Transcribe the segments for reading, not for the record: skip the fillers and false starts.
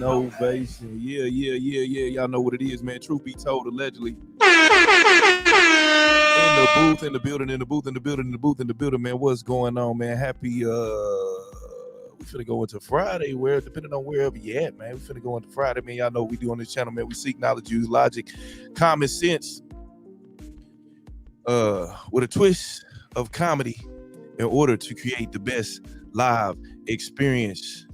Ovation. Yeah. Y'all know what it is, man. Truth be told, allegedly. In the building, man. What's going on, man? Happy we finna go into Friday, where depending on wherever you at, man. We finna go into Friday, man. Y'all know what we do on this channel, man. We seek knowledge, use logic, common sense, with a twist of comedy in order to create the best live experience.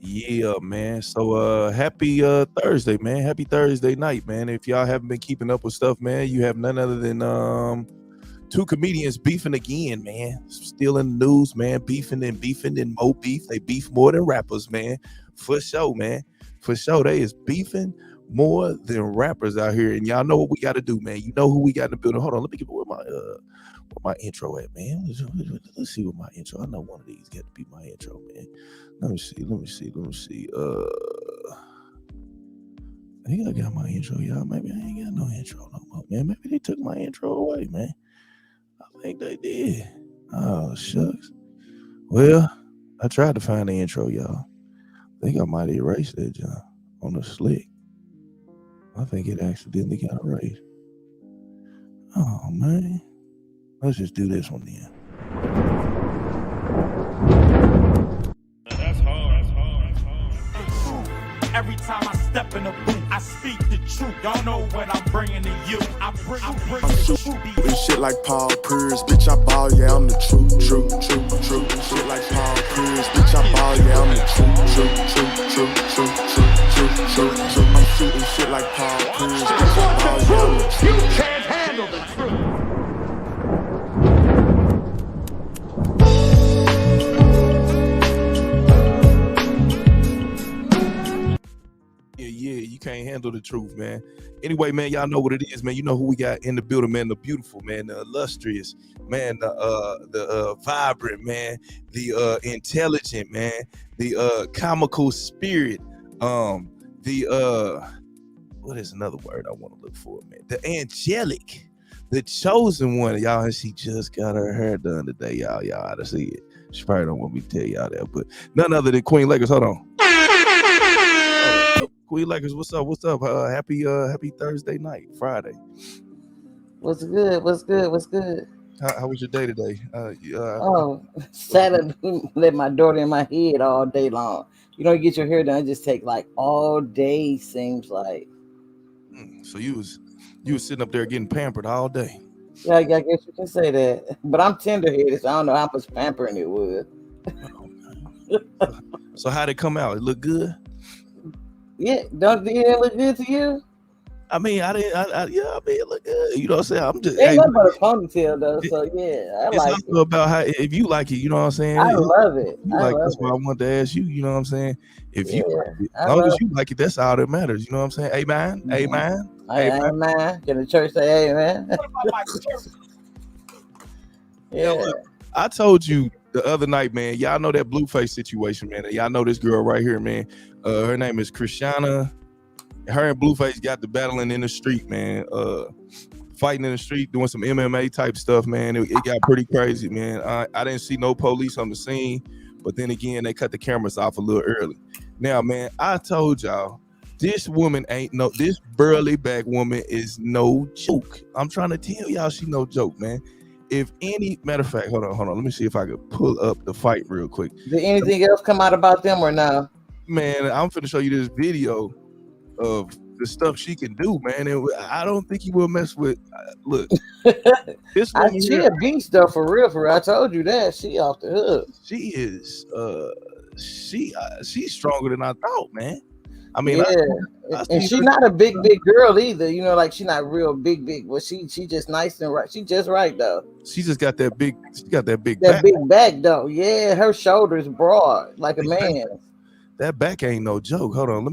Yeah, man. So happy Thursday, man. Happy Thursday night, man. If y'all haven't been keeping up with stuff, man, you have none other than two comedians beefing again, man. Still in the news, man. Beefing and more beef. They beef more than rappers, man. For sure, man. For sure. They is beefing more than rappers out here. And y'all know what we got to do, man. You know who we got in the building. Hold on, let me get where my intro at, man. Let's see what my intro. I know one of these got to be my intro, man. Let me see. I think I got my intro, y'all. Maybe I ain't got no intro no more, man. Maybe they took my intro away, man. I think they did. Oh, shucks. Well, I tried to find the intro, y'all. I think I might have erased that, John, on the slick. I think it accidentally got erased. Oh, man. Let's just do this one then. That's hard. Every time I step in a booth, I speak the truth. Y'all know what I'm bringing to you. I bring the truth. This shit like Paul Pierce, bitch, I ball, yeah, I'm the truth. Shit like Paul Pierce, bitch, I ball, yeah, I'm the truth. I'm shooting shit like Paul Pierce, bitch, I ball, yeah, I'm the truth. You can't handle the truth. Yeah, you can't handle the truth, man. Anyway, man, y'all know what it is, man. You know who we got in the building, man. The beautiful, man. The illustrious, man. The vibrant, man. The intelligent, man. The comical spirit. What is another word I want to look for, man? The angelic, the chosen one, y'all. And she just got her hair done today, y'all. Y'all ought to see it. She probably don't want me to tell y'all that, but none other than Queen Lakers. Hold on. Queen Lakers, what's up? Happy Thursday night, Friday. What's good? How was your day today? Saturday, let my daughter in my head all day long. You know, you get your hair done, it just take like all day, seems like. So you was sitting up there getting pampered all day. Yeah, I guess you can say that. But I'm tender-headed, so I don't know how much pampering it was. So how'd it come out? It look good? Yeah, don't it look good to you? I mean, it look good. You know what I'm saying? I'm just ain't nothing but a ponytail though, so yeah, I like it. About how if you like it, you know what I'm saying? I love it. That's why I want to ask you. You know what I'm saying? If you like it, as long as you like it, that's all that matters. You know what I'm saying? Amen. Amen. Amen. Can the church say amen? Yeah. Look, I told you the other night, man. Y'all know that Blueface situation, man. Y'all know this girl right here, man. Her name is Chrisean. Her and Blueface got the battling in the street, man. Fighting in the street, doing some MMA type stuff, man. It got pretty crazy, man. I didn't see no police on the scene, but then again, they cut the cameras off a little early. Now, man, I told y'all, this burly back woman is no joke. I'm trying to tell y'all she no joke, man. If any matter of fact, hold on. Let me see if I could pull up the fight real quick. Did anything else come out about them or no? Man, I'm finna show you this video of the stuff she can do, man. And I don't think you will mess with. Look, this woman she a beast though, for real. I told you that she off the hook. She is. She's stronger than I thought, man. I mean, yeah, and she's not a big girl either. You know, like she's not real big, but she just nice and right. She just right though. She just got that big. She got that big. Big back though. Yeah, her shoulders broad like a man. That back ain't no joke. Hold on, let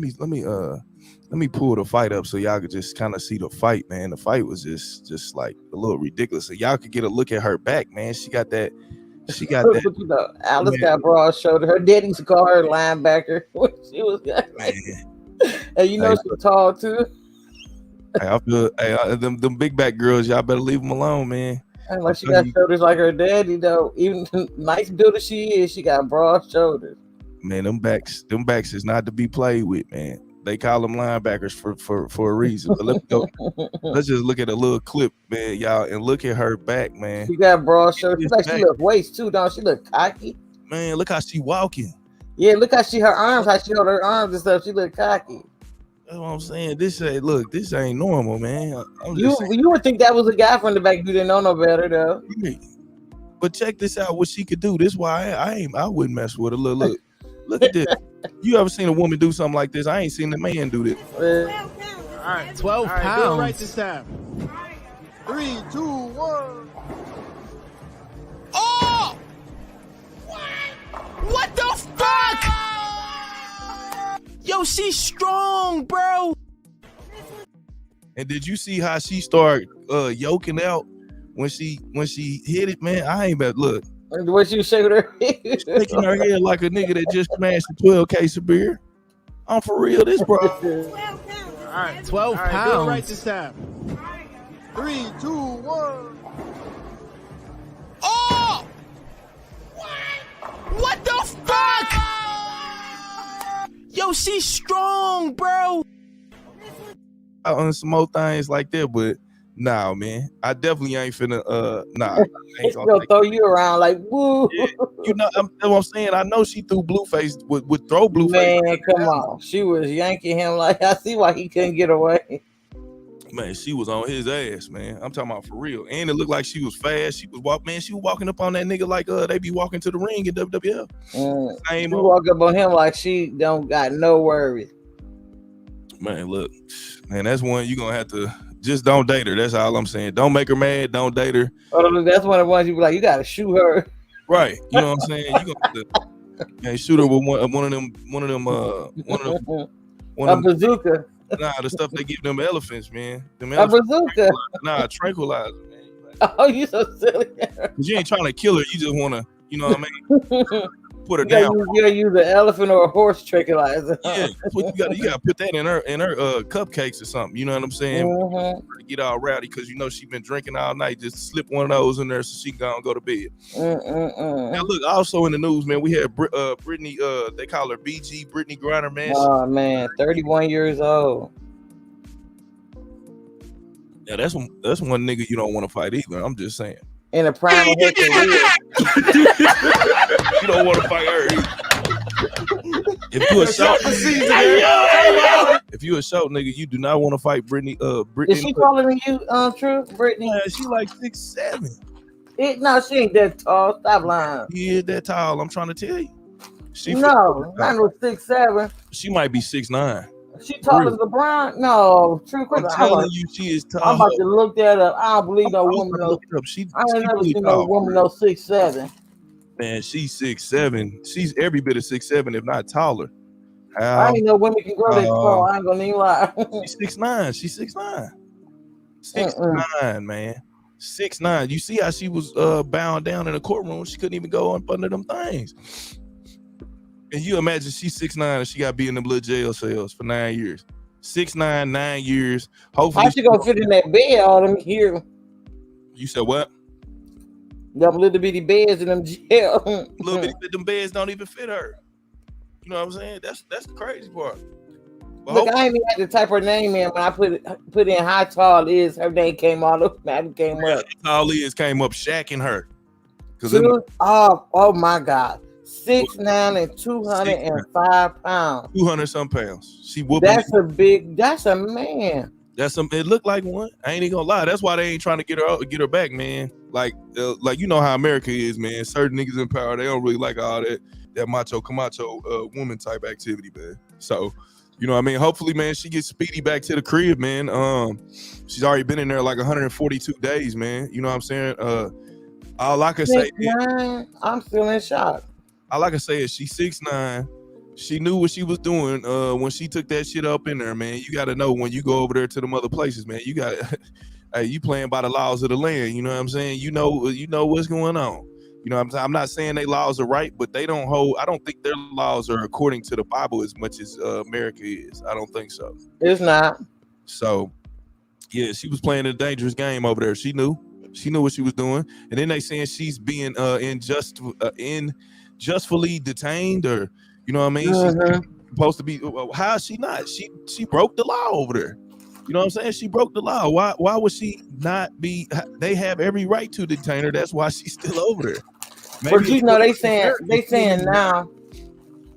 me pull the fight up so y'all could just kind of see the fight, man. The fight was just like a little ridiculous. So y'all could get a look at her back, man. She got that. You know, Alice got broad shoulder. Her daddy used to call her linebacker when she was young. And you know she's tall too. I feel them big back girls, y'all better leave them alone, man. And like she got shoulders like her daddy though. Even nice builder she is, she got broad shoulders. Man, them backs is not to be played with, man. They call them linebackers for a reason. But let's just look at a little clip, man, y'all, and look at her back, man. She got broad shoulders. She look waist too, don't she? Look cocky. Man, look how she walking. Yeah, look how her arms, how she hold her arms and stuff. She look cocky. That's what I'm saying. This ain't normal, man. You would think that was a guy from the back. You didn't know no better, though. But check this out. What she could do. This is why I wouldn't mess with her. Look at this. You ever seen a woman do something like this? I ain't seen a man do this. All right, 12 pounds. All right this time. 3, 2, 1. Oh! What the fuck? Yo, she's strong, bro. And did you see how she started yoking out when she hit it, man? I ain't bet. Look. What you shaking her head? Shaking her head like a nigga that just smashed a 12 case of beer. I'm for real, this bro. All right, 12 pounds. All right this time. 3, 2, 1. Oh! What the fuck? Yo, she's strong, bro. On some more things like that, but nah, man, I definitely ain't finna. Nah, It's gonna throw you around like woo. Yeah, you know, that's what I'm saying. I know she threw Blueface would throw Blueface. Man, come on, she was yanking him like I see why he couldn't get away. Man, she was on his ass, man. I'm talking about for real. And it looked like she was fast. She was walking up on that nigga like they be walking to the ring in WWF. She walk up on him like she don't got no worries. Man, look, man, that's one you gonna have to just don't date her. That's all I'm saying. Don't make her mad. Don't date her. Oh, that's one of the ones you be like, you gotta shoot her. Right. You know what I'm saying? You gonna have to shoot her with one of them a bazooka. Nah, the stuff they give them elephants, man. Them a bazooka. Tranquilizer, man. Oh, you so silly. Cause you ain't trying to kill her. You just want to, you know what I mean? Put her down. You gotta use an elephant or a horse tranquilizer. Yeah, that's what you gotta put that in her cupcakes or something. You know what I'm saying? Get all rowdy because you know she been drinking all night. Just slip one of those in there so she can go to bed. Now look, also in the news, man, we had Brittany. They call her BG, Brittany Griner, man. Oh man, 31 years old. Yeah, that's one nigga you don't want to fight either. I'm just saying. In the prime of her career. You don't want to fight her either. If you a short nigga, you do not want to fight Brittany. Is she taller than you, True? Brittany? Yeah, she like 6'7". No, she ain't that tall. Stop lying. She is that tall. I'm trying to tell you. Not no 6'7". She might be 6'9". She taller than LeBron? No, True. I'm telling you, she is tall. I'm about to look that up. I don't believe no woman. I ain't never seen no woman no 6'7". Man, she's 6'7". She's every bit of 6'7", if not taller. I ain't know women can grow that tall. I ain't gonna even lie. She's 6'9". She's 6'9". 6'9", man. 6'9". You see how she was bound down in the courtroom? She couldn't even go up under them things. And you imagine she's 6'9" and she got to be in them little jail cells for 9 years. 6'9", 9 years. Hopefully, how she gonna fit in that bed all them here? You said what? Them little bitty beds in them jail. Little bitty, them beds don't even fit her. You know what I'm saying? That's the crazy part. But look, I ain't even had to type her name in. When I put in how tall is, her name came all up. That came up. How tall is came up shacking her. Oh my God. 6'9" and 205 pounds. 200 some pounds. She whooping. That's a man. It looked like one. I ain't even gonna lie. That's why they ain't trying to get her back, man. Like you know how America is, man. Certain niggas in power, they don't really like all that macho camacho woman type activity, man. So, you know what I mean? Hopefully, man, she gets speedy back to the crib, man. She's already been in there like 142 days, man. You know what I'm saying? All I can say is, I'm still in shock. All I can say is she's 6'9". She knew what she was doing when she took that shit up in there, man. You got to know when you go over there to them other places, man. You got hey, you playing by the laws of the land. You know what I'm saying? You know what's going on. You know what I'm saying? I'm not saying they laws are right, but they don't hold. I don't think their laws are according to the Bible as much as America is. I don't think so. It's not. So, yeah, she was playing a dangerous game over there. She knew what she was doing. And then they saying she's being unjustly detained, or You know what I mean? She's supposed to be. How is she not? She broke the law over there. You know what I'm saying? She broke the law. Why would she not be? They have every right to detain her. That's why she's still over there. But you know, they saying now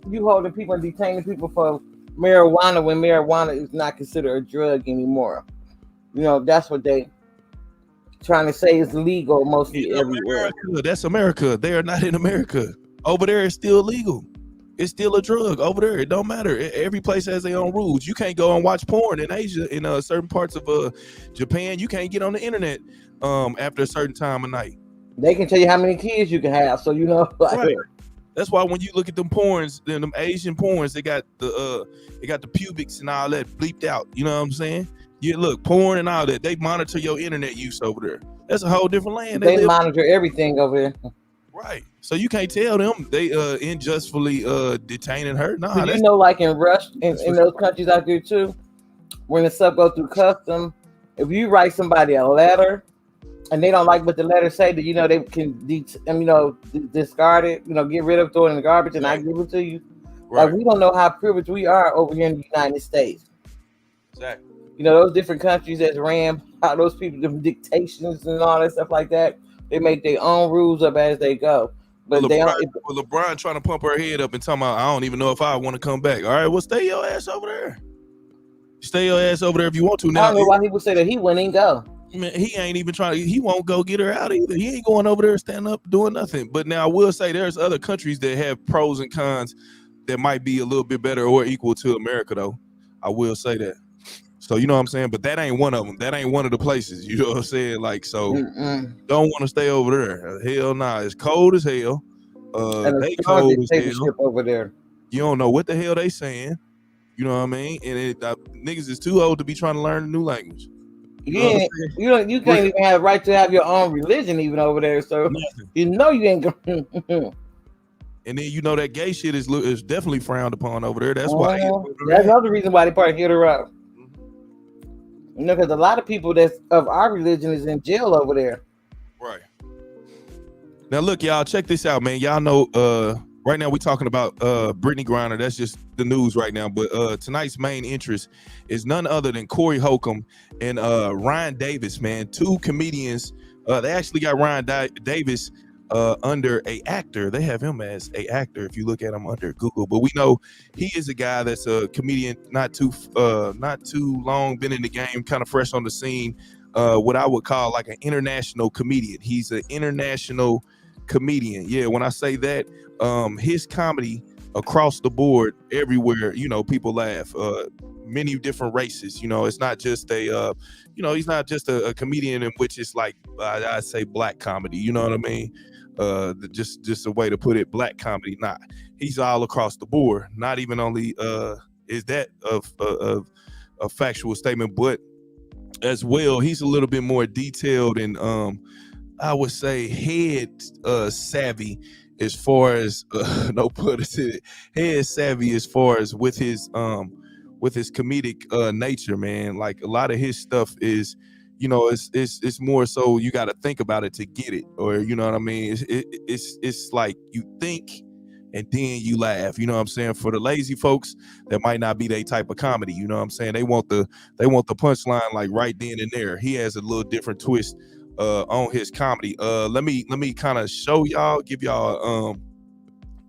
you holding people and detaining people for marijuana when marijuana is not considered a drug anymore. You know, that's what they trying to say is legal mostly everywhere. America, that's America. They are not in America. Over there, it's still legal. It's still a drug over there. It don't matter. Every place has their own rules. You can't go and watch porn in Asia. In certain parts of Japan, you can't get on the internet after a certain time of night. They can tell you how many kids you can have, so you know. Right. That's why when you look at them porns, then them Asian porns, they got the pubics and all that bleeped out. You know what I'm saying? You look, porn and all that. They monitor your internet use over there. That's a whole different land. They monitor everything over there. Right. So you can't tell them they unjustly detaining her. Nah, so you know, like in Russia, in those countries out there too, when the stuff goes through custom, if you write somebody a letter and they don't like what the letter say, that you know they can discard it, you know, get rid of, throw it in the garbage, and I give it to you. Right. Like we don't know how privileged we are over here in the United States. Exactly. You know, those different countries that ran out those people, them dictations and all that stuff like that. They make their own rules up as they go. But LeBron trying to pump her head up and talking about, I don't even know if I want to come back. All right, well, stay your ass over there. Stay your ass over there if you want to. Now, I don't know why people say that he wouldn't go. Man, he ain't even trying to. He won't go get her out either. He ain't going over there, standing up, doing nothing. But now I will say there's other countries that have pros and cons that might be a little bit better or equal to America, though. I will say that. So you know what I'm saying? But that ain't one of them. That ain't one of the places. You know what I'm saying? Like, so don't want to stay over there. Hell nah. It's cold as hell. They cold as hell. Over there. You don't know what the hell they saying. You know what I mean? And niggas is too old to be trying to learn a new language. You can't even have the right to have your own religion even over there. So you know you ain't going. And then you know that gay shit is definitely frowned upon over there. That's why. That's another reason why they probably hit her up. You know, because a lot of people that's of our religion is in jail over there. Right. Now, look, y'all, check this out, man. Y'all know, right now we're talking about Brittany Griner. That's just the news right now. But tonight's main interest is none other than Corey Holcomb and Ryan Davis, man. Two comedians. They actually got Ryan Davis under a actor. They have him as a actor if you look at him under Google. But we know he is a guy that's a comedian, not too long, been in the game, kind of fresh on the scene. What I would call like an international comedian. He's an international comedian. Yeah, when I say that, his comedy across the board, everywhere, you know, people laugh. Many different races, you know, it's not just a he's not just a comedian in which it's like I say black comedy, you know what I mean? Just a way to put it, black comedy. Nah, he's all across the board. Not even only is that a factual statement, but as well, he's a little bit more detailed and I would say head savvy as far as no pun intended, head savvy as far as with his comedic nature, man. Like a lot of his stuff is, you know, it's more so you got to think about it to get it, or you know what I mean. It's like you think and then you laugh. You know what I'm saying? For the lazy folks, that might not be their type of comedy. You know what I'm saying? They want the punchline like right then and there. He has a little different twist on his comedy. Let me kind of show y'all, give y'all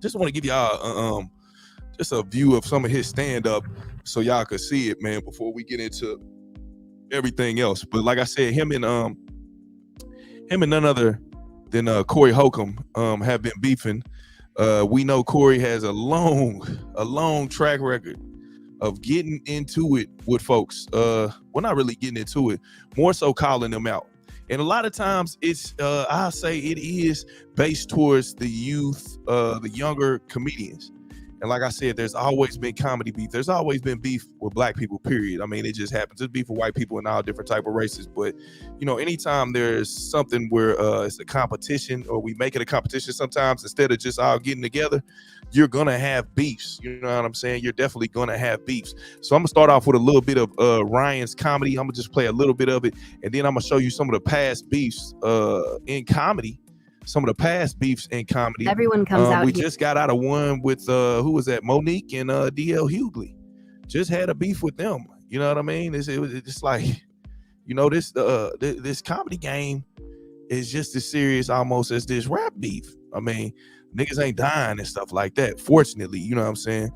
just want to give y'all just a view of some of his stand-up so y'all could see it, man, before we get into everything else. But like I said, him and none other than Corey Holcomb have been beefing. We know Corey has a long track record of getting into it with folks. Well, not really getting into it, more so calling them out. And a lot of times it's I'll say it is based towards the youth, the younger comedians. And like I said, there's always been comedy beef. There's always been beef with black people, period. I mean, it just happens. There's beef with white people and all different type of races. But, you know, anytime there's something where it's a competition, or we make it a competition sometimes, instead of just all getting together, you're going to have beefs. You know what I'm saying? You're definitely going to have beefs. So I'm going to start off with a little bit of Ryan's comedy. I'm going to just play a little bit of it. And then I'm going to show you some of the past beefs in comedy some of the past beefs in comedy. Everyone comes out. We just got out of one with who was that? Monique and DL Hughley. Just had a beef with them. You know what I mean? It was just like, you know, this comedy game is just as serious almost as this rap beef. I mean, niggas ain't dying and stuff like that. Fortunately, you know what I'm saying?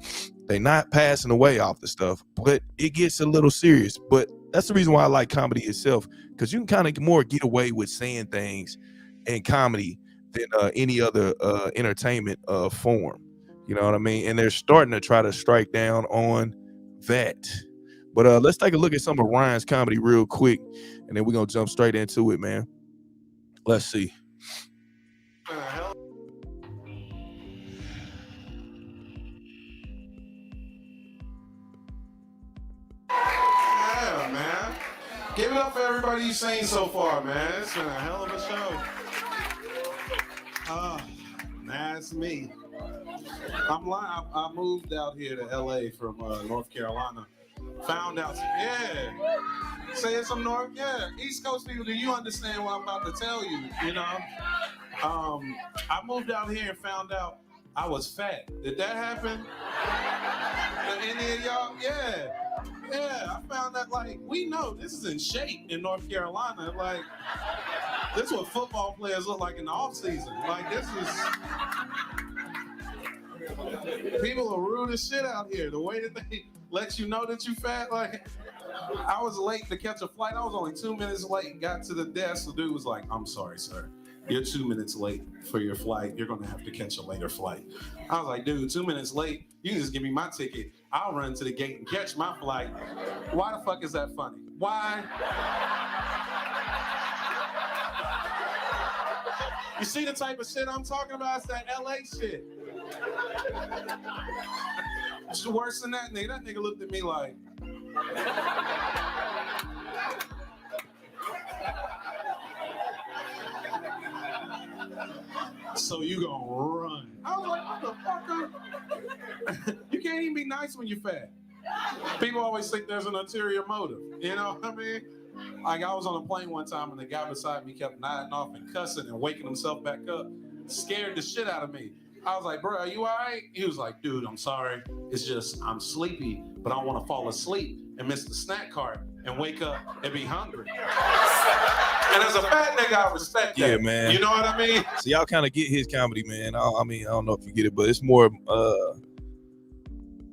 They not passing away off the stuff, but it gets a little serious. But that's the reason why I like comedy itself, because you can kind of more get away with saying things in comedy than any other entertainment form. You know what I mean? And they're starting to try to strike down on that. But let's take a look at some of Ryan's comedy real quick, and then we're gonna jump straight into it, man. Let's see. Yeah, man. Give it up for everybody you've seen so far, man. It's been a hell of a show. That's me. I'm lying. I moved out here to LA from North Carolina. Found out, yeah. Say some North, yeah. East Coast people, do you understand what I'm about to tell you? You know, I moved out here and found out I was fat. Did that happen? Any of y'all? Yeah. Yeah, I found that, like, we know this is in shape in North Carolina. Like, this is what football players look like in the off season. Like, this is, people are rude as shit out here. The way that they let you know that you fat, like, I was late to catch a flight. I was only 2 minutes late, got to the desk. The dude was like, I'm sorry, sir. You're 2 minutes late for your flight. You're gonna have to catch a later flight. I was like, dude, 2 minutes late? You can just give me my ticket. I'll run to the gate and catch my flight. Why the fuck is that funny? Why? You see the type of shit I'm talking about? It's that LA shit. It's worse than that nigga. That nigga looked at me like, so you gonna run? I was like, motherfucker. You can't even be nice when you're fat. People always think there's an ulterior motive. You know what I mean? Like, I was on a plane one time and the guy beside me kept nodding off and cussing and waking himself back up. Scared the shit out of me. I was like, bro, are you all right? He was like, dude, I'm sorry. It's just, I'm sleepy, but I don't want to fall asleep and miss the snack cart and wake up and be hungry. And as a fat nigga, I respect that. Yeah, man. You know what I mean? So y'all kind of get his comedy, man. I mean, I don't know if you get it, but it's more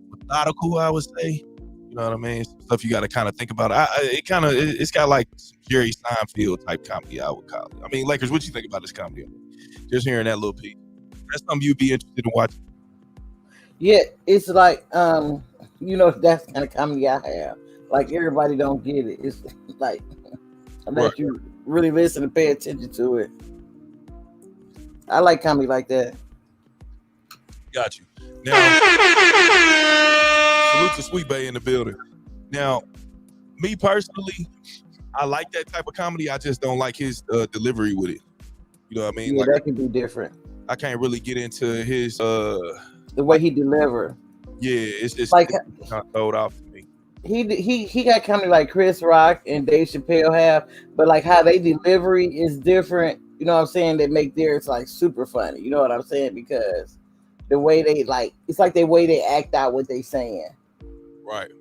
methodical, I would say. You know what I mean? Stuff you got to kind of think about. It's got like Jerry Seinfeld type comedy, I would call it. I mean, Lakers, what you think about this comedy? Just hearing that little piece. That's something you'd be interested in watching. Yeah, it's like, you know, that's the kind of comedy I have. Like, everybody don't get it. It's like, unless you really listen and pay attention to it. I like comedy like that. Got you. Now, salute to Sweet Bay in the building. Now, me personally, I like that type of comedy. I just don't like his delivery with it. You know what I mean? Yeah, like, that can be different. I can't really get into his the way he deliver. Yeah, it's like it's kind of thrown off to me. He got comedy like Chris Rock and Dave Chappelle have, but like how they delivery is different. You know what I'm saying? They make theirs like super funny. You know what I'm saying? Because the way they like, it's like the way they act out what they saying. Right.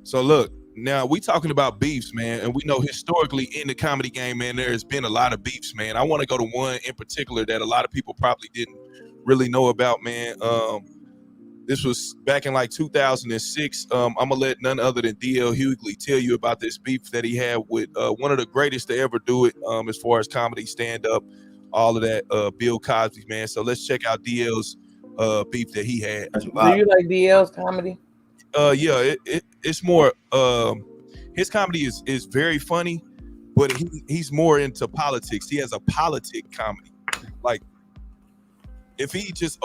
So look, now we talking about beefs, man, and we know historically in the comedy game, man, there's been a lot of beefs, man. I want to go to one in particular that a lot of people probably didn't really know about, man. This was back in like 2006. I'm gonna let none other than DL Hughley tell you about this beef that he had with one of the greatest to ever do it, as far as comedy, stand up, all of that, Bill Cosby, man. So let's check out DL's beef that he had. Do you like DL's comedy? Yeah, it's more. His comedy is very funny, but he's more into politics. He has a politic comedy. Like if he just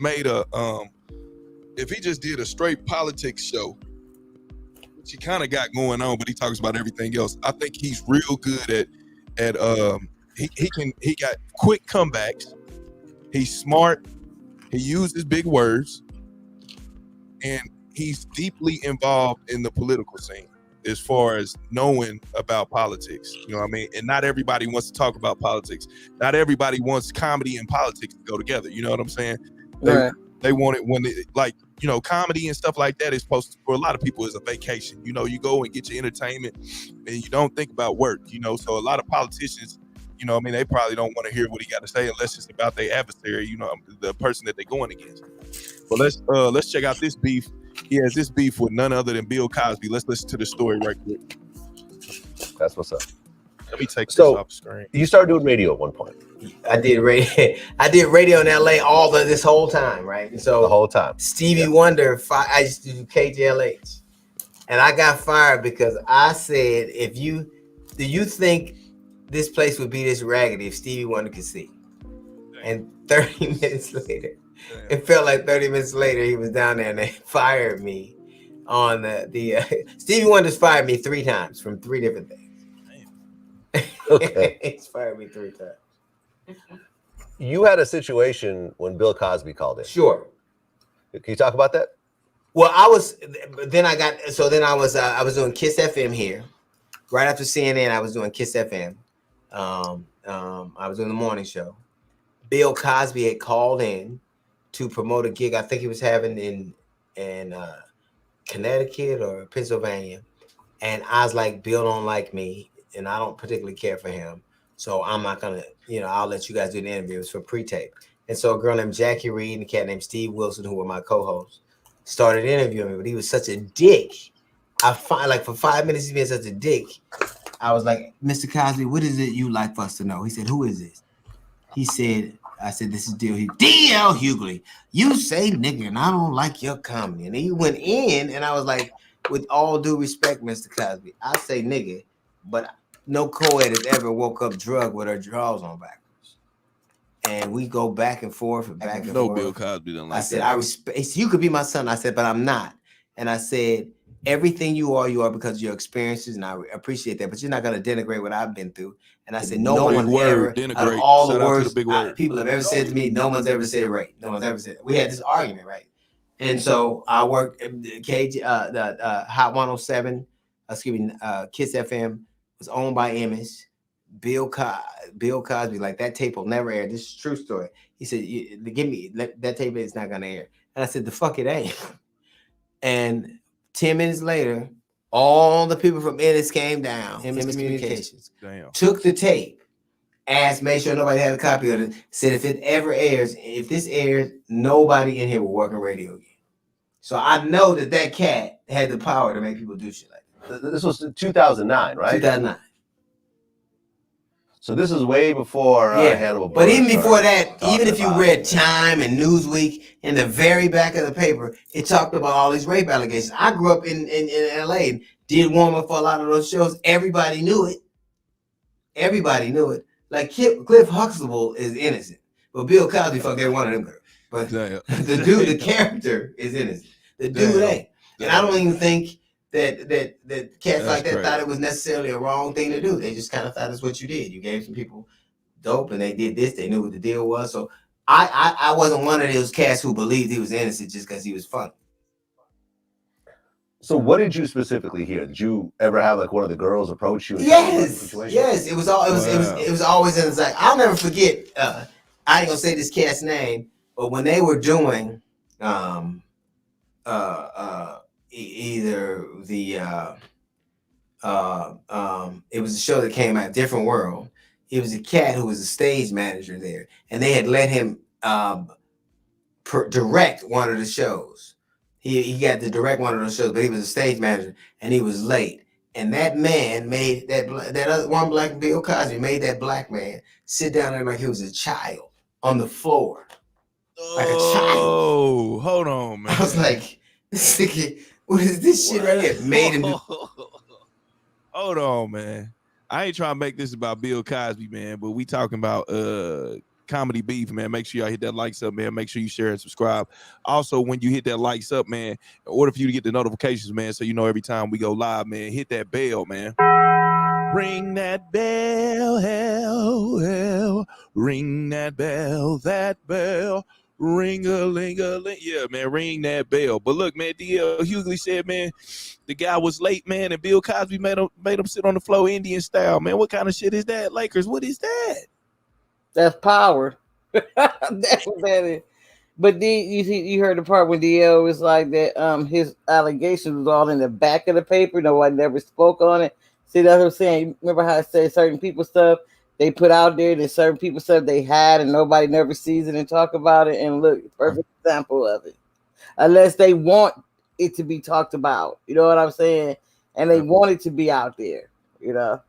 made if he just did a straight politics show, which he kind of got going on, but he talks about everything else. I think he's real good at he got quick comebacks. He's smart. He uses big words, and he's deeply involved in the political scene. as far as knowing about politics. You know what I mean? And not everybody wants to talk about politics. Not everybody wants comedy and politics to go together. You know what I'm saying? They want it when like, you know, comedy and stuff like that is supposed to, for a lot of people, is a vacation. You know, you go and get your entertainment and you don't think about work, you know. So a lot of politicians, you know what I mean, they probably don't want to hear what he got to say unless it's about their adversary, you know, the person that they're going against. But let's check out this beef. He has this beef with none other than Bill Cosby. Let's listen to the story right quick. That's what's up. Let me take this off the screen. You started doing radio at one point. I did radio in LA this whole time, right? So the whole time. Stevie Wonder, I used to do KJLH, and I got fired because I said, do you think this place would be this raggedy if Stevie Wonder could sing? And 30 minutes later, it felt like 30 minutes later, he was down there and they fired me on the Stevie Wonder's fired me 3 times from 3 different things. Okay. He's fired me 3 times. You had a situation when Bill Cosby called in. Sure. Can you talk about that? Well, I was doing Kiss FM here. Right after CNN, I was doing Kiss FM. I was doing the morning show. Bill Cosby had called in to promote a gig I think he was having in Connecticut or Pennsylvania. And I was like, Bill don't like me, and I don't particularly care for him. So I'm not gonna, I'll let you guys do the interviews for pre-tape. And so a girl named Jackie Reed and a cat named Steve Wilson, who were my co-hosts, started interviewing me, but he was such a dick. I find like for 5 minutes, he's been such a dick. I was like, Mr. Cosby, what is it you like for us to know? He said, who is this? I said, this is D.L. Hughley. You say nigga, and I don't like your comedy. And he went in, and I was like, with all due respect, Mr. Cosby, I say nigga, but no co-ed has ever woke up drug with her drawers on backwards. And we go back and forth and back and forth. No, Bill Cosby didn't like I said, that. I respect, you could be my son. I said, but I'm not. And I said, everything you are because of your experiences, and I appreciate that, but you're not going to denigrate what I've been through. And I said, no one's ever, out of all the words people have ever said to me, no one's ever said it right. No one's ever said it. We had this argument, right? And so I worked KG, Hot 107, Kiss FM was owned by Emmys. Bill Cosby, like that tape will never air. This is a true story. He said, that tape is not going to air. And I said, the fuck it ain't. And 10 minutes later, all the people from Emmys came down, Emmys Communications, took the tape, made sure nobody had a copy of it, said if this airs, nobody in here will work in radio again. So I know that cat had the power to make people do shit like that. This was 2009, right? 2009. So this is way before Hannibal. But even before that, even if you read Time and Newsweek, in the very back of the paper, it talked about all these rape allegations. I grew up in LA and did warm up for a lot of those shows. Everybody knew it. Like Cliff Huxtable is innocent, but Bill Cosby fucked every one of them girls. But the dude, the character is innocent. The dude ain't. And I don't even think that cats like that thought it was necessarily a wrong thing to do. They just kind of thought it's what you did. You gave some people dope and they did this. They knew what the deal was. So I wasn't one of those cats who believed he was innocent just because he was funny. So what did you specifically hear? Did you ever have like one of the girls approach you? Yes. It was always in the like, I'll never forget. I ain't gonna say this cat's name, but when they were doing either the it was a show that came out, Different World. It was a cat who was a stage manager there, and they had let him direct one of the shows. He got to direct one of those shows, but he was a stage manager, and he was late. And that man made that other one black Bill Cosby made that black man sit down there like he was a child on the floor, like a child. Oh, hold on, man! I was like, what is this shit right here? Made him. Hold on, man. I ain't trying to make this about Bill Cosby, man, but we talking about comedy beef, man. Make sure y'all hit that likes up, man. Make sure you share and subscribe. Also, when you hit that likes up, man, in order for you to get the notifications, man, so you know every time we go live, man, hit that bell, man. Ring that bell, hell, hell. Ring that bell, Ring-a-ling-a-ling. Yeah, man, ring that bell. But look, man, DL Hughley said, man, the guy was late, man, and Bill Cosby made him sit on the floor Indian style, man. What kind of shit is that? Lakers, what is that? That's power. That's what that is. But you heard the part when DL was like that his allegations was all in the back of the paper. Nobody never spoke on it. See, that's what I'm saying. Remember how I said certain people stuff they put out there, and certain people stuff they had, and nobody never sees it and talk about it. And look, perfect example of it. Unless they want it to be talked about, you know what I'm saying? And they want it to be out there, you know.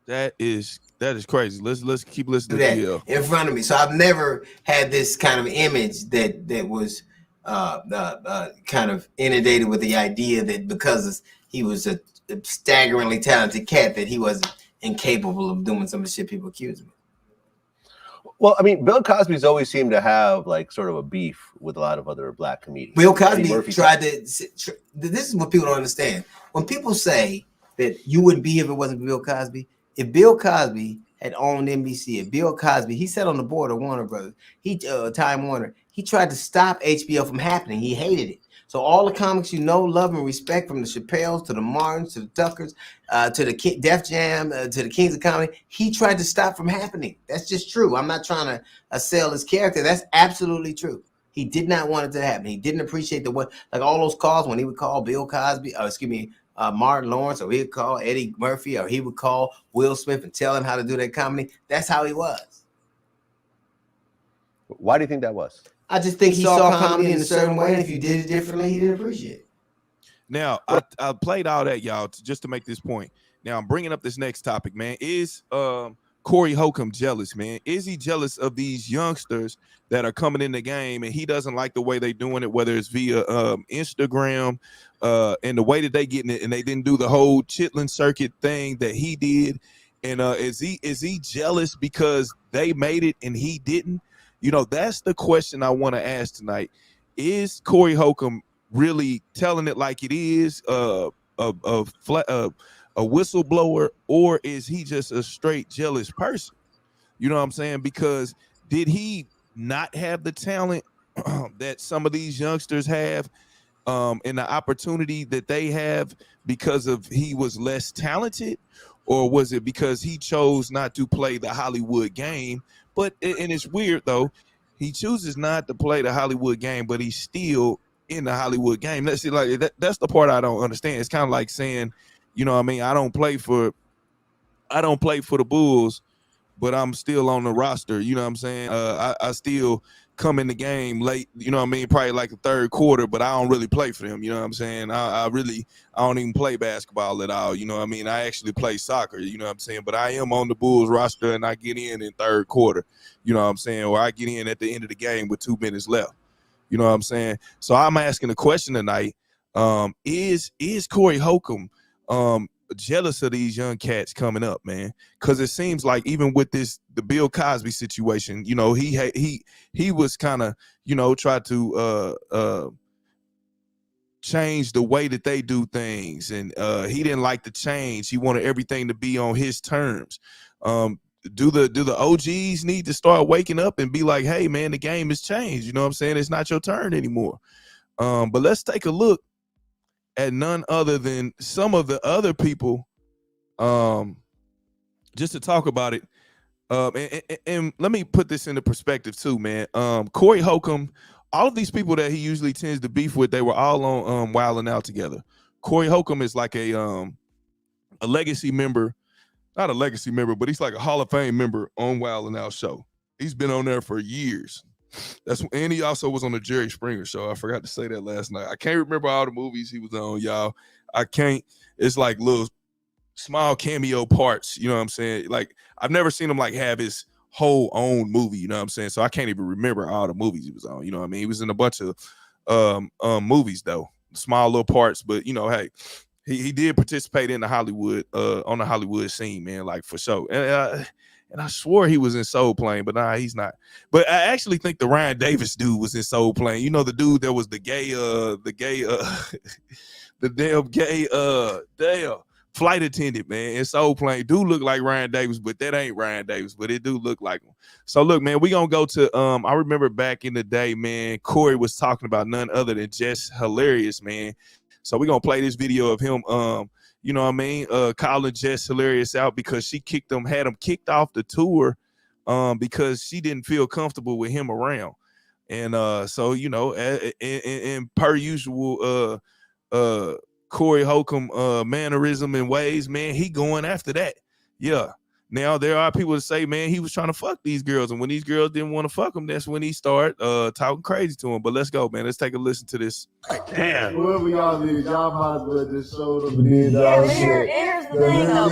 That is crazy. Let's keep listening to DL in front of me. So I've never had this kind of image that was kind of inundated with the idea that because he was a staggeringly talented cat that he wasn't incapable of doing some of the shit people accuse him of. Well, I mean, Bill Cosby's always seemed to have like sort of a beef with a lot of other black comedians. Bill Cosby tried to. This is what people don't understand. When people say that you wouldn't be here if it wasn't for Bill Cosby, if Bill Cosby had owned NBC, if Bill Cosby, he sat on the board of Warner Brothers, Time Warner, he tried to stop HBO from happening. He hated it. So all the comics you know, love, and respect, from the Chappelles to the Martins to the Tuckers to the Def Jam to the Kings of Comedy, he tried to stop from happening. That's just true. I'm not trying to sell his character. That's absolutely true. He did not want it to happen. He didn't appreciate like all those calls when he would call Bill Cosby, Martin Lawrence, or he would call Eddie Murphy, or he would call Will Smith and tell him how to do that comedy. That's how he was. Why do you think that was? I just think he saw comedy in a certain way, and if you did it differently, he didn't appreciate it. Now, I played all that, y'all, just to make this point. Now, I'm bringing up this next topic, man. Is Corey Holcomb jealous, man? Is he jealous of these youngsters that are coming in the game, and he doesn't like the way they're doing it, whether it's via Instagram and the way that they getting it, and they didn't do the whole Chitlin circuit thing that he did? And is he jealous because they made it and he didn't? You know, that's the question I want to ask tonight. Is Corey Holcomb really telling it like it is, a whistleblower, or is he just a straight jealous person? You know what I'm saying? Because did he not have the talent that some of these youngsters have, and the opportunity that they have because of he was less talented, or was it because he chose not to play the Hollywood game? But, and it's weird though, he chooses not to play the Hollywood game, but he's still in the Hollywood game. That's that's the part I don't understand. It's kind of like saying, you know what I mean, I don't play for the Bulls, but I'm still on the roster. You know what I'm saying? I still come in the game late, you know what I mean, probably like the third quarter, but I don't really play for them. You know what I'm saying? I don't even play basketball at all. You know what I mean? I actually play soccer, you know what I'm saying? But I am on the Bulls roster, and I get in third quarter, you know what I'm saying? Or I get in at the end of the game with 2 minutes left. You know what I'm saying? So I'm asking the question tonight, is Corey Holcomb jealous of these young cats coming up, man? Because it seems like even with the Bill Cosby situation, you know, he was kind of, you know, tried to change the way that they do things, and he didn't like the change. He wanted everything to be on his terms. Do the OGs need to start waking up and be like, hey man, the game has changed, you know what I'm saying? It's not your turn anymore. But let's take a look at none other than some of the other people, just to talk about it. And let me put this into perspective too, man. Corey Holcomb, all of these people that he usually tends to beef with, they were all on Wild 'N Out together. Corey Holcomb is like a legacy member, not a legacy member, but he's like a Hall of Fame member on Wild 'N Out show. He's been on there for years. And he also was on the Jerry Springer show. I forgot to say that last night. I can't remember all the movies he was on, y'all. I can't. It's like little small cameo parts, you know what I'm saying? Like, I've never seen him like have his whole own movie, you know what I'm saying? So I can't even remember all the movies he was on, you know what I mean? He was in a bunch of movies though, small little parts, but you know, hey, he did participate in the Hollywood, on the Hollywood scene, man, like for sure. And I swore he was in Soul Plane, but nah, he's not. But I actually think the Ryan Davis dude was in Soul Plane. You know, the dude that was the damn gay, flight attendant, man, in Soul Plane. Do look like Ryan Davis, but that ain't Ryan Davis, but it do look like him. So look, man, we gonna go to I remember back in the day, man, Corey was talking about none other than Jess Hilarious, man. So we gonna play this video of him, you know what I mean, calling Jess Hilarious out because she had him kicked off the tour because she didn't feel comfortable with him around. And so, you know, in per usual Corey Holcomb mannerism and ways, man, he going after that. Yeah. Now there are people that say, man, he was trying to fuck these girls, and when these girls didn't want to fuck him, that's when he started talking crazy to him. But let's go, man. Let's take a listen to this. Damn. Whoever y'all did, y'all might as well just showed up and did y'all shit. Here's the thing, though.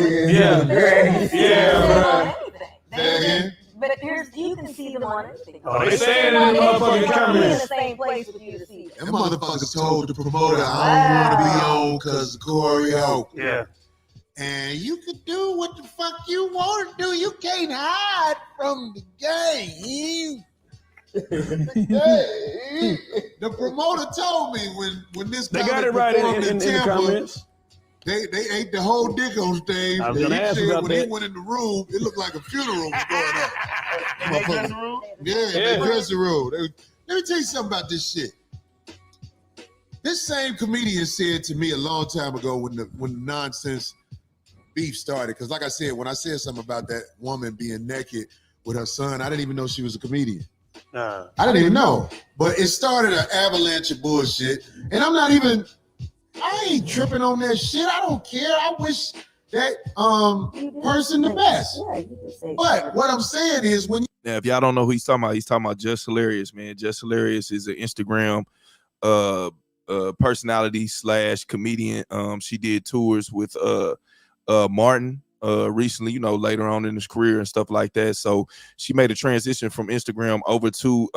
Yeah. But you can see them on everything. Oh, they saying in the motherfucking comments. In the same place with you to see them. That motherfucker told the promoter, I don't want to be on because of Corey Holcomb. Yeah. And you can do what the fuck you want to do. You can't hide from the game. The promoter told me when this They got it right in the comments. They ate the whole dick on stage. I was gonna ask about when that. he went in the room, it looked like a funeral was going on. In their dressing room? Yeah, in their dressing room. Let me tell you something about this shit. This same comedian said to me a long time ago when the nonsense beef started, because like I said, when I said something about that woman being naked with her son, I didn't even know she was a comedian. I didn't even know. But it started an avalanche of bullshit. And I ain't tripping on that shit. I don't care. I wish that person the best. But what I'm saying is when Now, if y'all don't know who he's talking about Jess Hilarious, man. Jess Hilarious is an Instagram personality / comedian. She did tours with Martin recently, you know, later on in his career and stuff like that. So she made a transition from Instagram over to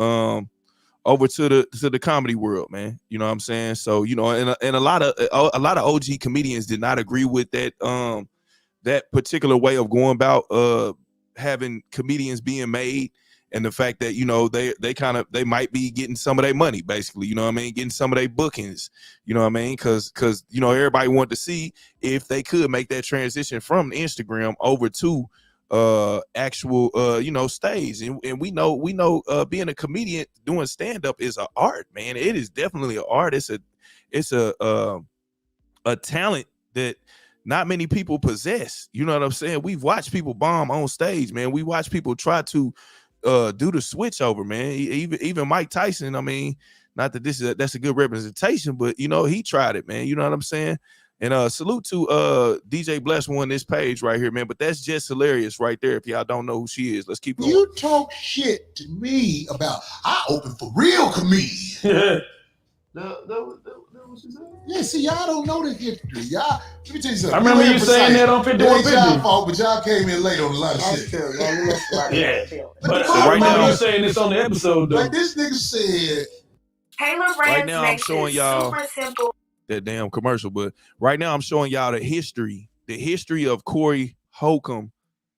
the comedy world, man. You know what I'm saying? So, you know, and a lot of OG comedians did not agree with that that particular way of going about having comedians being made, and the fact that, you know, they might be getting some of their money, basically, you know what I mean, getting some of their bookings, you know what I mean, because you know, everybody wanted to see if they could make that transition from Instagram over to actual you know, stage. And we know being a comedian doing stand-up is an art, man. It is definitely an art. It's a talent that not many people possess. You know what I'm saying? We've watched people bomb on stage, man. We watch people try to do the switch over, man. Even Mike Tyson, I mean, not that that's a good representation, but you know, he tried it, man. You know what I'm saying? And salute to DJ Bless on this page right here, man. But that's just hilarious right there. If y'all don't know who she is, let's keep going. you talk shit to me about I open for real comedians. Yeah, see, y'all don't know the history. Y'all, let me tell you something. I remember you saying that on 5150. Y'all fault, but y'all came in late on a lot of shit. Yeah. But So right now, you saying this on the episode, though. Like this nigga said. Right now, I'm showing y'all that damn commercial, but right now I'm showing y'all the history of Corey Holcomb,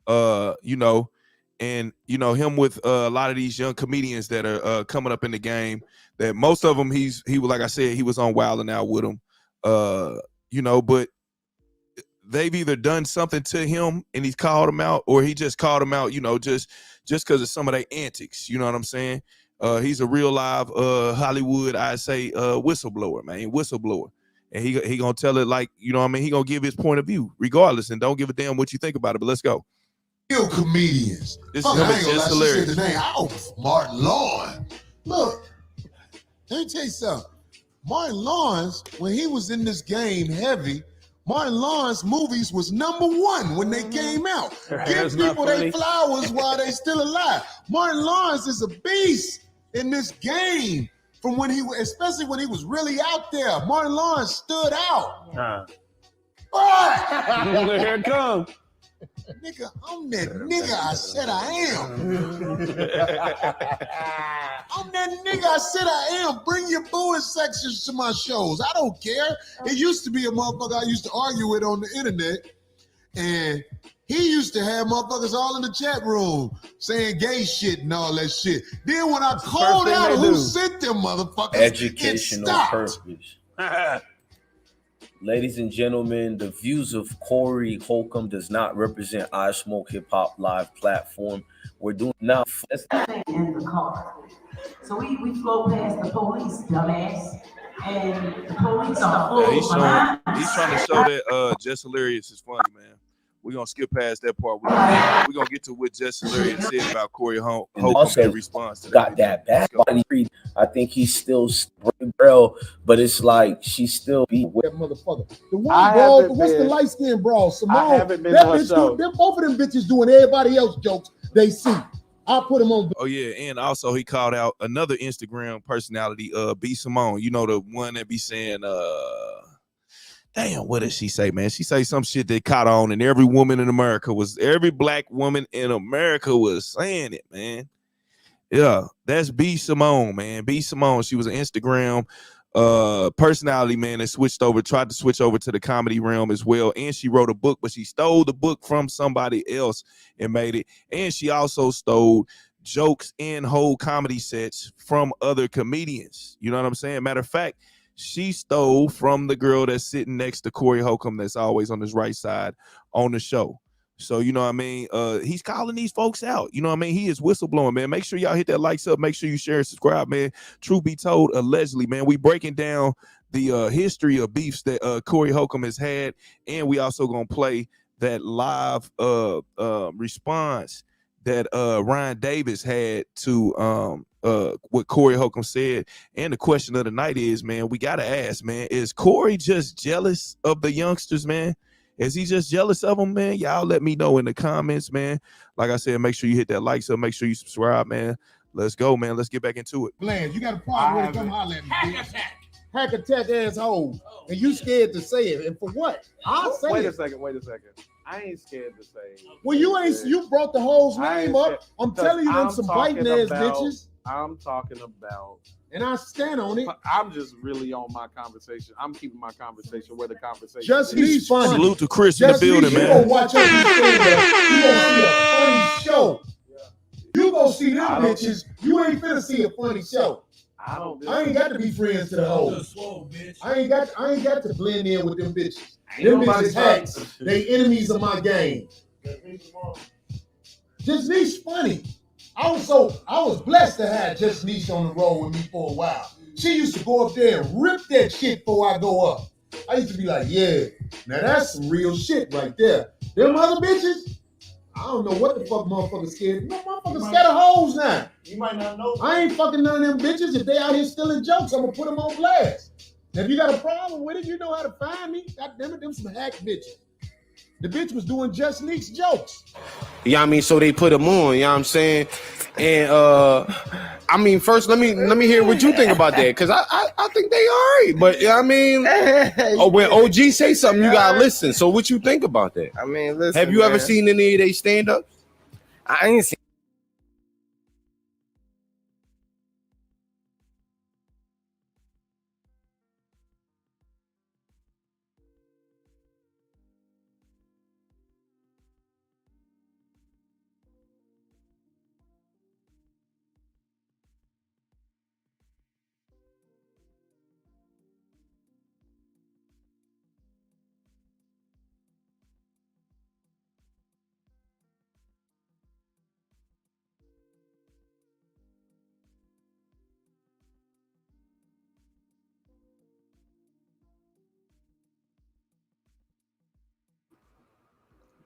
you know, and you know him with a lot of these young comedians that are coming up in the game. That most of them he was, like I said, he was on Wild 'N Out with them, you know, but they've either done something to him and he's called them out, or he just called them out, you know, just because of some of their antics. You know what I'm saying? He's a real live Hollywood, I say, whistleblower, man, whistleblower. And he gonna tell it like, you know what I mean? He gonna give his point of view regardless, and don't give a damn what you think about it. But let's go. Real comedians. This is him and Jess Hilarious. I open for Martin Lawrence. Look, let me tell you something. Martin Lawrence, when he was in this game heavy, Martin Lawrence movies was #1 when they came out. Give people their flowers while they still alive. Martin Lawrence is a beast in this game from when especially when he was really out there. Martin Lawrence stood out. Here it comes. Nigga, I'm that nigga I said I am. I'm that nigga I said I am. Bring your booing sections to my shows. I don't care. It used to be a motherfucker I used to argue with on the internet, and he used to have motherfuckers all in the chat room saying gay shit and all that shit. Then when I called out who sent them motherfuckers, educational purpose. Ladies and gentlemen, the views of Corey Holcomb does not represent I Smoke Hip Hop Live platform. We're doing now. In the car. So we flow past the police, dumbass. And the police are full He's trying to show that Just Hilarious is funny, man. We're gonna skip past that part. We're gonna get to what Just Hilarious said about Corey Holcomb in response to that. Got that bad body. I think he's still bro, but it's like she still be with that motherfucker. The one bro, what's the light skinned bro? Simone. I haven't been that bitch both of them bitches doing everybody else jokes they see. I'll put him on. Oh yeah, and also he called out another Instagram personality, B Simone. You know, the one that be saying, damn, what did she say, man? She say some shit that caught on, and every black woman in America was saying it, man. Yeah, that's B Simone, man. B Simone. She was an Instagram personality, man, that tried to switch over to the comedy realm as well. And she wrote a book, but she stole the book from somebody else and made it. And she also stole jokes and whole comedy sets from other comedians. You know what I'm saying? Matter of fact, she stole from the girl that's sitting next to Corey Holcomb that's always on his right side on the show. So, you know what I mean? He's calling these folks out. You know what I mean? He is whistleblowing, man. Make sure y'all hit that likes up. Make sure you share and subscribe, man. Truth be told, allegedly, man, we breaking down the history of beefs that Corey Holcomb has had. And we also going to play that live response that Ryan Davis had to what Corey Holcomb said. And the question of the night is, man, we got to ask, man, is Corey just jealous of the youngsters, man? Is he just jealous of them, man? Y'all let me know in the comments, man. Like I said, make sure you hit that like, so make sure you subscribe, man. Let's go, man. Let's get back into it. Bland, you got a problem with it, come holler at me. Hack attack asshole. And you scared to say it. And for what? I'll say Wait it. a second. I ain't scared to say it. Well, you brought the whole name up. I'm telling you, them some biting ass bitches. I'm talking about, and I stand on it. I'm just really on my conversation. I'm keeping my conversation where the conversation just is. Funny. Salute to Chris in the building, man. You gonna watch your you gonna see a funny show. You gonna see them bitches. You ain't finna see a funny show. I ain't got to be friends to the hoes. I ain't got to blend in with them bitches. Them bitches hacks. They enemies of my game. Just Niche funny. I was blessed to have Just Niche on the road with me for a while. She used to go up there and rip that shit before I go up. I used to be like, yeah, now that's some real shit right there. Them other bitches, I don't know what the fuck motherfuckers scared. No motherfuckers scared of hoes now. You might not know. I ain't fucking none of them bitches. If they out here stealing jokes, I'm gonna put them on blast. Now, if you got a problem with it, you know how to find me. God damn it, them some hack bitches. The bitch was doing Just Niche jokes. You know what I mean? So they put him on, you know what I'm saying? And I mean, first let me hear what you think about that, because I think they all right. But you know what I mean, when OG say something, you gotta listen. So what you think about that? I mean, listen. Have you ever seen any of they stand up? I ain't seen.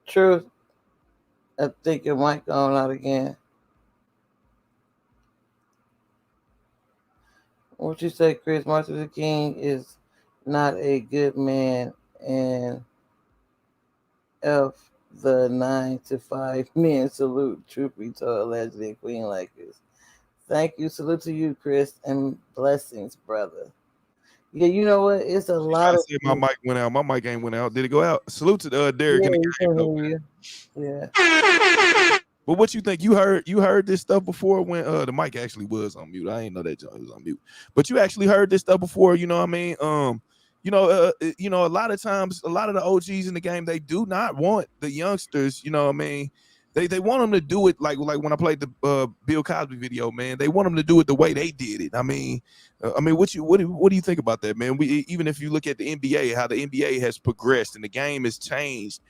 Truth. I think your mic going out again. What you say, Chris? Martin Luther King is not a good man, and F the 9 to 5 men salute. Truth be told, allegedly Queen Lakers. Thank you. Salute to you, Chris, and blessings, brother. Yeah, you know what? It's a lot of. My mic went out. My mic ain't went out. Did it go out? Salute to Derek. Yeah. But what you think? You heard this stuff before when the mic actually was on mute. I ain't know that it was on mute. But you actually heard this stuff before. You know what I mean? A lot of times, a lot of the OGs in the game, they do not want the youngsters, you know what I mean, They want them to do it like when I played the Bill Cosby video, man. They want them to do it the way they did it. I mean, what do you think about that, man? Even if you look at the NBA, how the NBA has progressed and the game has changed,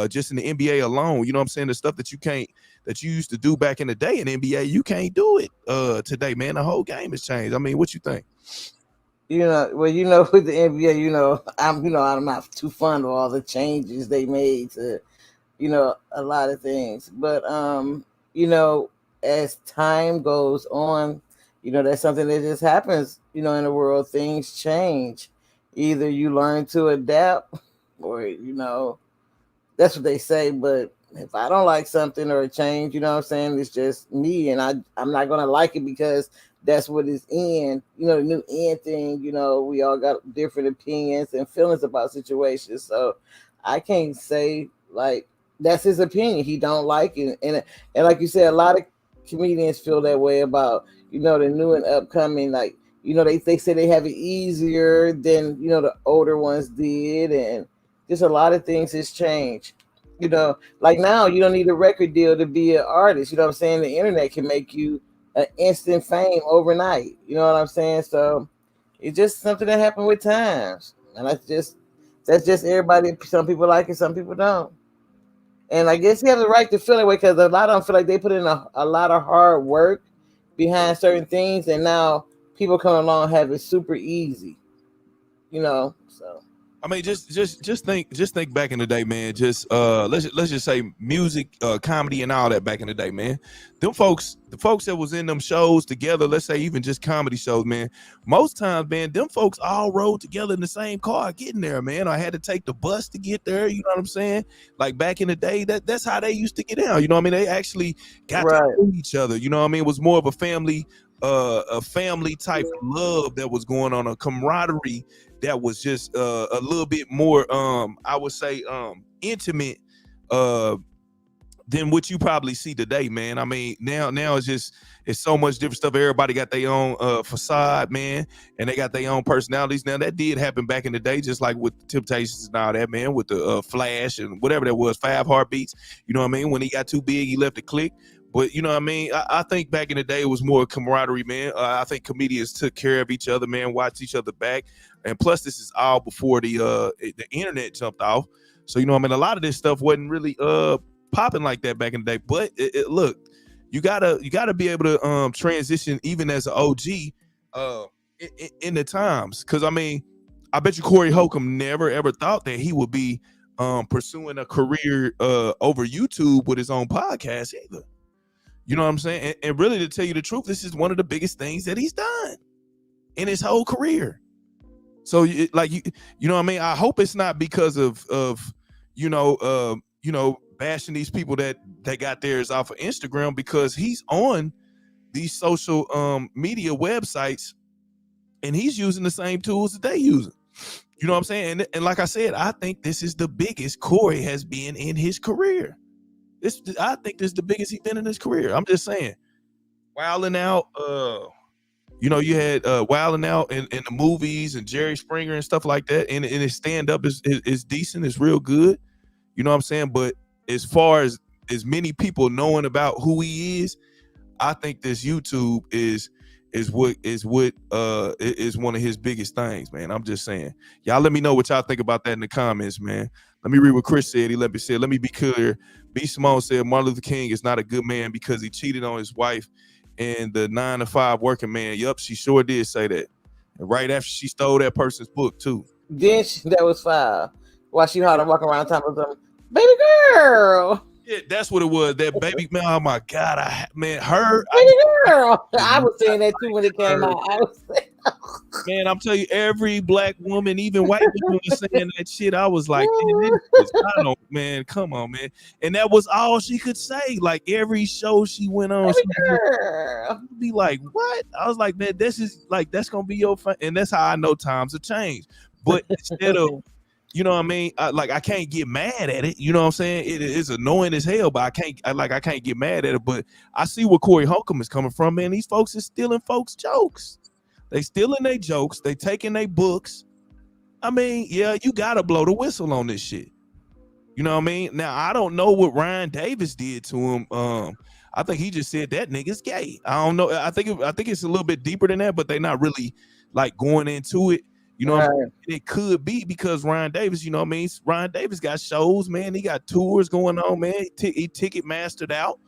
just in the NBA alone. You know what I'm saying? The stuff that you used to do back in the day in the NBA, you can't do it today, man. The whole game has changed. I mean, what you think? With the NBA, I'm not too fond of all the changes they made to, a lot of things. But as time goes on, that's something that just happens, in the world. Things change. Either you learn to adapt or, that's what they say. But if I don't like something or a change, what I'm saying, it's just me, and I'm not gonna like it because that's what it's in. The new in thing, we all got different opinions and feelings about situations. So I can't say like that's his opinion. He don't like it. And like you said, a lot of comedians feel that way about, the new and upcoming, like, they say they have it easier than, the older ones did. And just a lot of things has changed. Like now you don't need a record deal to be an artist. You know what I'm saying? The internet can make you an instant fame overnight. You know what I'm saying? So it's just something that happened with times. And that's just everybody. Some people like it, some people don't. And I guess he has the right to feel that way because a lot of them feel like they put in a lot of hard work behind certain things, and now people come along and have it super easy. So I mean, just think back in the day, man. Just let's just say music, comedy, and all that back in the day, man. The folks that was in them shows together, let's say even just comedy shows, man. Most times, man, them folks all rode together in the same car getting there, man. I had to take the bus to get there. You know what I'm saying? Like back in the day, that's how they used to get out. You know what I mean? They actually got to know each other. You know what I mean? It was more of a family type love that was going on, a camaraderie that was just a little bit more I would say intimate than what you probably see today, man. I mean, now it's so much different stuff. Everybody got their own facade, man, and they got their own personalities. Now that did happen back in the day, just like with the Temptations and all that, man, with the Flash and whatever that was, 5 Heartbeats. You know what I mean? When he got too big, he left the clique. But you know what I mean? I think back in the day, it was more camaraderie, man. I think comedians took care of each other, man, watched each other back. And plus, this is all before the internet jumped off. So, you know what I mean? A lot of this stuff wasn't really popping like that back in the day. But look, you gotta be able to transition even as an OG in the times. Because, I mean, I bet you Corey Holcomb never, ever thought that he would be pursuing a career over YouTube with his own podcast either. You know what I'm saying? And really, to tell you the truth, this is one of the biggest things that he's done in his whole career. So, you know what I mean? I hope it's not because of bashing these people that got theirs off of Instagram, because he's on these social media websites and he's using the same tools that they using. You know what I'm saying? And like I said, I think this is the biggest Corey has been in his career. I think this is the biggest he's been in his career. I'm just saying. Wilding Out, you had Wilding Out in the movies and Jerry Springer and stuff like that. And his stand-up is decent, it's real good. You know what I'm saying? But as far as many people knowing about who he is, I think this YouTube is one of his biggest things, man. I'm just saying. Y'all let me know what y'all think about that in the comments, man. Let me read what Chris said. Let me be clear. B. Simone said Martin Luther King is not a good man because he cheated on his wife and the 9-to-5 working man. Yup, she sure did say that. And right after she stole that person's book too. Then that was 5. While she had to walk around talking about them, baby girl. Yeah, that's what it was. That baby, man. Oh my God, baby girl. I was saying that too when it came out. I was saying, man, I'm telling you, every black woman, even white women, was saying that shit. I was like, man, come on, man. And that was all she could say. Like every show she went on, she would be like, "What?" I was like, man, this is like that's gonna be your fun. And that's how I know times have changed. But instead of you know what I mean? I can't get mad at it. You know what I'm saying? It is annoying as hell, but I can't get mad at it. But I see where Corey Holcomb is coming from, man. These folks is stealing folks' jokes. They stealing their jokes. They taking their books. I mean, yeah, you gotta blow the whistle on this shit. You know what I mean? Now I don't know what Ryan Davis did to him. I think he just said that nigga's gay. I don't know. I think it's a little bit deeper than that, but they're not really like going into it. You know, what I mean? It could be because Ryan Davis, you know what I mean? Ryan Davis got shows, man. He got tours going on, man. He ticket mastered out.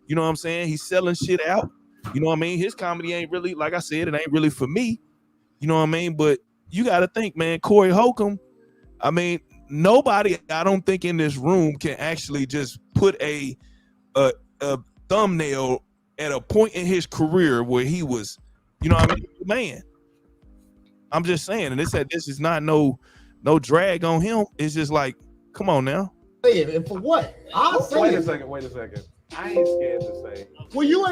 You know what I'm saying? He's selling shit out. You know what I mean? His comedy ain't really, like I said, it ain't really for me. You know what I mean? But you got to think, man, Corey Holcomb, I mean, nobody, I don't think in this room can actually just put a thumbnail at a point in his career where he was, you know what I mean, man. I'm just saying, and they said this is not no drag on him. It's just like, come on now. And for what? I'll say Wait it. a second. I ain't scared to say. Well, you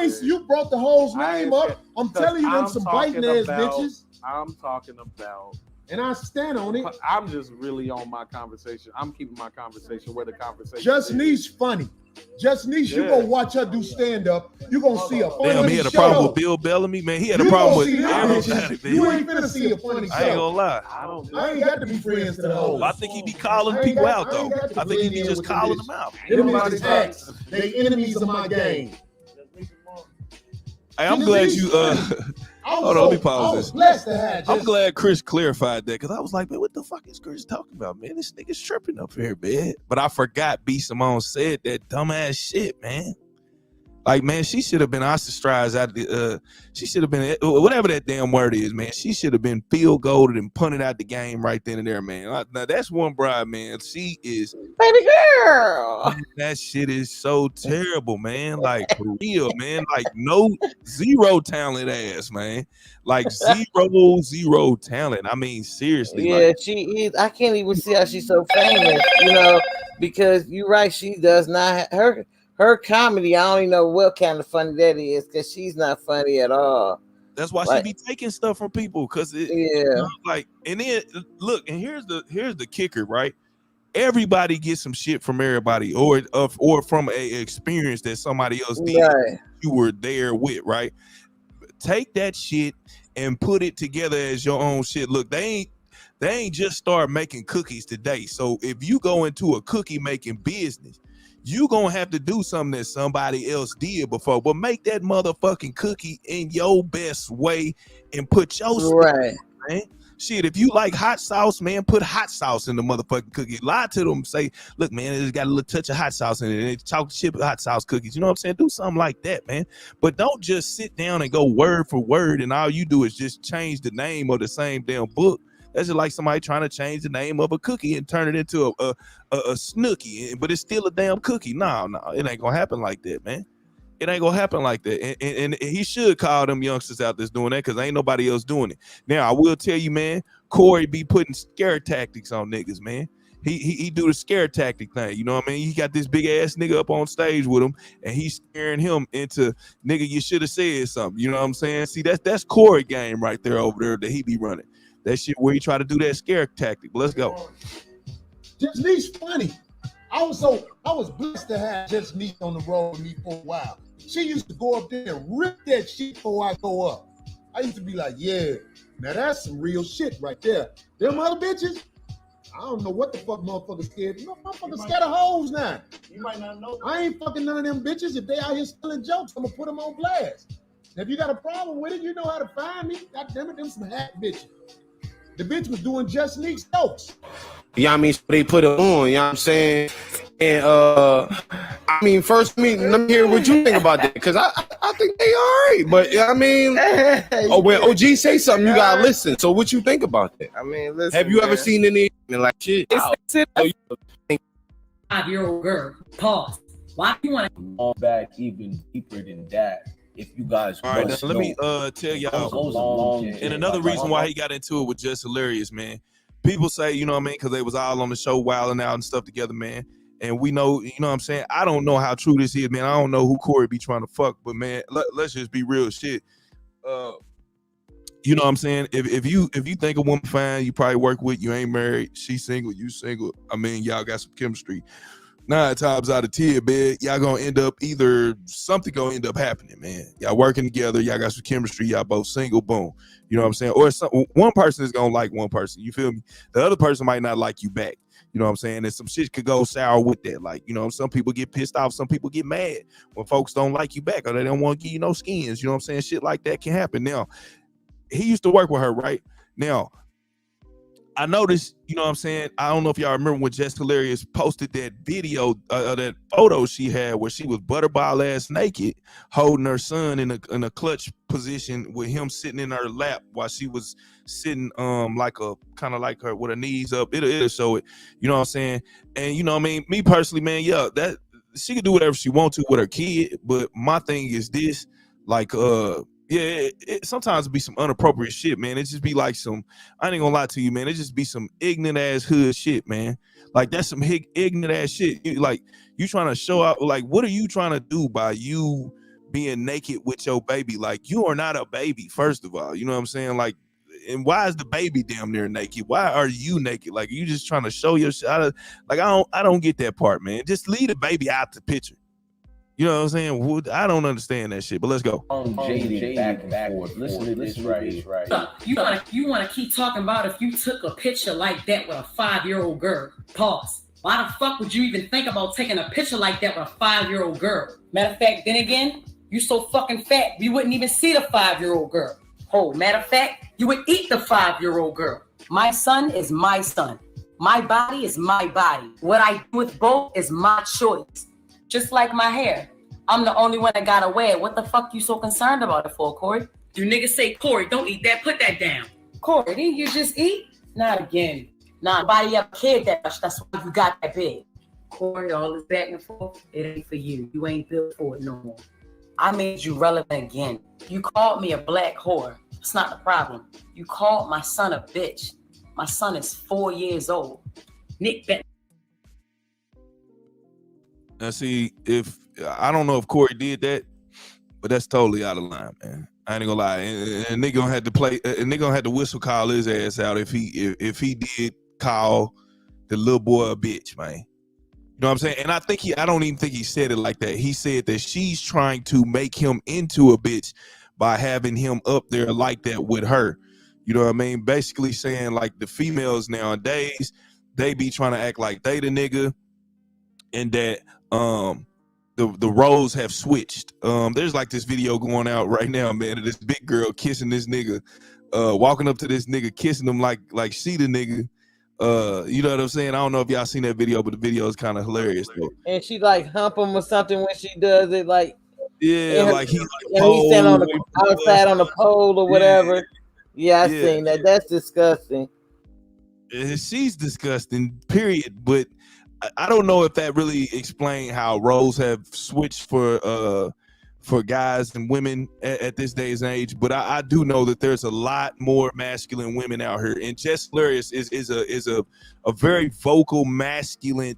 brought the hoe's name up. I'm telling you, them some biting ass bitches. I'm talking about, and I stand on it. I'm just really on my conversation. I'm keeping my conversation where the conversation Just is. Niche funny. Just Niche, you gonna watch her do stand up. You gonna see a funny show. Damn, he had a problem with Bill Bellamy, man. He had a problem with everybody. You ain't finna see a funny show. I ain't gonna lie. I ain't got to be friends to the hoes. I think he be calling people out though. I think he be just calling them out. Them bitches acts. They enemies of my game. Hey, I'm glad you hold on, let me pause this. I'm glad Chris clarified that because I was like, man, what the fuck is Chris talking about, man? This nigga's tripping up here, man. But I forgot B. Simone said that dumbass shit, man. Like, man, she should have been ostracized out the she should have been whatever that damn word is, man. She should have been field goaled and punted out the game right then and there, man. Now that's one bride, man. She is baby girl. That shit is so terrible, man. Like for real, man. Like zero talent ass, man. Like zero talent. I mean, seriously. Yeah, like, she is. I can't even see how she's so famous, you know, because you're right. She does not her comedy. I don't even know what kind of funny that is because she's not funny at all. That's why she be taking stuff from people because you know, like, and then look, and here's the kicker, right? Everybody gets some shit from everybody, or from a experience that somebody else did. Right. You were there with, right? Take that shit and put it together as your own shit. Look, they ain't just start making cookies today. So if you go into a cookie making business, you gonna have to do something that somebody else did before, but make that motherfucking cookie in your best way and put your right, man. Shit, if you like hot sauce, man, put hot sauce in the motherfucking cookie. Lie to them, say, look, man, it's got a little touch of hot sauce in it. And it's chocolate chip hot sauce cookies. You know what I'm saying? Do something like that, man. But don't just sit down and go word for word, and all you do is just change the name of the same damn book. That's just like somebody trying to change the name of a cookie and turn it into a snooky, but it's still a damn cookie. No, it ain't gonna happen like that, man. It ain't gonna happen like that. And he should call them youngsters out that's doing that because ain't nobody else doing it. Now, I will tell you, man, Corey be putting scare tactics on niggas, man. He do the scare tactic thing. You know what I mean? He got this big ass nigga up on stage with him, and he's scaring him into, nigga, you should have said something. You know what I'm saying? See, that's Corey game right there over there that he be running. That shit where he try to do that scare tactic. Let's go. Just Niche funny. I was blessed to have Just Niche on the road with me for a while. She used to go up there and rip that shit before I go up. I used to be like, yeah, now that's some real shit right there. Them other bitches, I don't know what the fuck motherfuckers scared. No, motherfuckers scared of hoes now. You might not know. I ain't fucking none of them bitches. If they out here stealing jokes, I'm gonna put them on blast. Now, if you got a problem with it, you know how to find me. God damn it, them some hack bitches. The bitch was doing Just Niche jokes. You know what I mean? So they put it on, you know what I'm saying? And I mean, first, let me hear what you think about that. Because I think they all right. But I mean, when OG say something, you gotta listen. So what you think about that? I mean, listen. Have you ever seen any like shit? 5-year-old girl. Pause. Why do you want to go back even deeper than that? If you guys, all right, now, let me tell y'all. And another reason why he got into it was just hilarious, man. People say, you know what I mean, because they was all on the show wilding out and stuff together, man. And we know, you know what I'm saying? I don't know how true this is, man. I don't know who Corey be trying to fuck, but man, let's just be real shit. You know what I'm saying? If you think a woman fine, you probably work with, you ain't married, she single, you single. I mean, y'all got some chemistry. 9 times out of 10, man, y'all gonna end up something gonna end up happening, man. Y'all working together, y'all got some chemistry, y'all both single, boom. You know what I'm saying? Or one person is gonna like one person, you feel me? The other person might not like you back. You know what I'm saying? And some shit could go sour with that. Like, you know, some people get pissed off, some people get mad when folks don't like you back or they don't want to give you no skins. You know what I'm saying? Shit like that can happen. Now, he used to work with her, right? Now, I noticed, you know what I'm saying? I don't know if y'all remember when Jess Hilarious posted that video, that photo she had where she was butterball ass naked, holding her son in a clutch position with him sitting in her lap while she was sitting like a kind of like her with her knees up. It'll show it, you know what I'm saying? And you know what I mean? Me personally, man, yeah, that she can do whatever she wants to with her kid, but my thing is this, like yeah, it sometimes it be some inappropriate shit, man. It just be like some, I ain't gonna lie to you, man. It just be some ignorant ass hood shit, man. Like that's some ignorant ass shit. You trying to show out, like, what are you trying to do by you being naked with your baby? Like, you are not a baby, first of all. You know what I'm saying? Like, and why is the baby damn near naked? Why are you naked? Like, you just trying to show your shit. I don't get that part, man. Just leave the baby out the picture. You know what I'm saying? I don't understand that shit, but let's go. Jaded back and forth. Listen to this right. You wanna keep talking about if you took a picture like that with a 5-year-old girl. Pause. Why the fuck would you even think about taking a picture like that with a 5-year-old girl? Matter of fact, then again, you so fucking fat, you wouldn't even see the 5-year-old girl. Oh, matter of fact, you would eat the 5-year-old girl. My son is my son. My body is my body. What I do with both is my choice. Just like my hair. I'm the only one that gotta wear it. What the fuck you so concerned about it for, Corey? You niggas say, Corey, don't eat that, put that down. Corey, didn't you just eat? Not again. Nah, nobody ever cared that much. That's why you got that big. Corey, all this back and forth, it ain't for you. You ain't built for it no more. I made you relevant again. You called me a black whore. It's not the problem. You called my son a bitch. My son is 4 years old. Nick Bet. Now, see, if I don't know if Corey did that, but that's totally out of line, man. I ain't gonna lie, and they gonna have to play, and they gonna have to whistle call his ass out if he did call the little boy a bitch, man. You know what I'm saying? And I don't even think he said it like that. He said that she's trying to make him into a bitch by having him up there like that with her. You know what I mean? Basically saying like the females nowadays, they be trying to act like they the nigga, and that the roles have switched. There's like this video going out right now, man, of this big girl kissing this nigga, walking up to this nigga, kissing him like she the nigga. You know what I'm saying? I don't know if y'all seen that video, but the video is kind of hilarious though. And she like hump him or something when she does it, like like he stand on the outside on the pole or whatever. Yeah, I seen that. That's disgusting. She's disgusting, period. But I don't know if that really explains how roles have switched for guys and women at this day's age. But I do know that there's a lot more masculine women out here, and Jess Hilarious is a very vocal masculine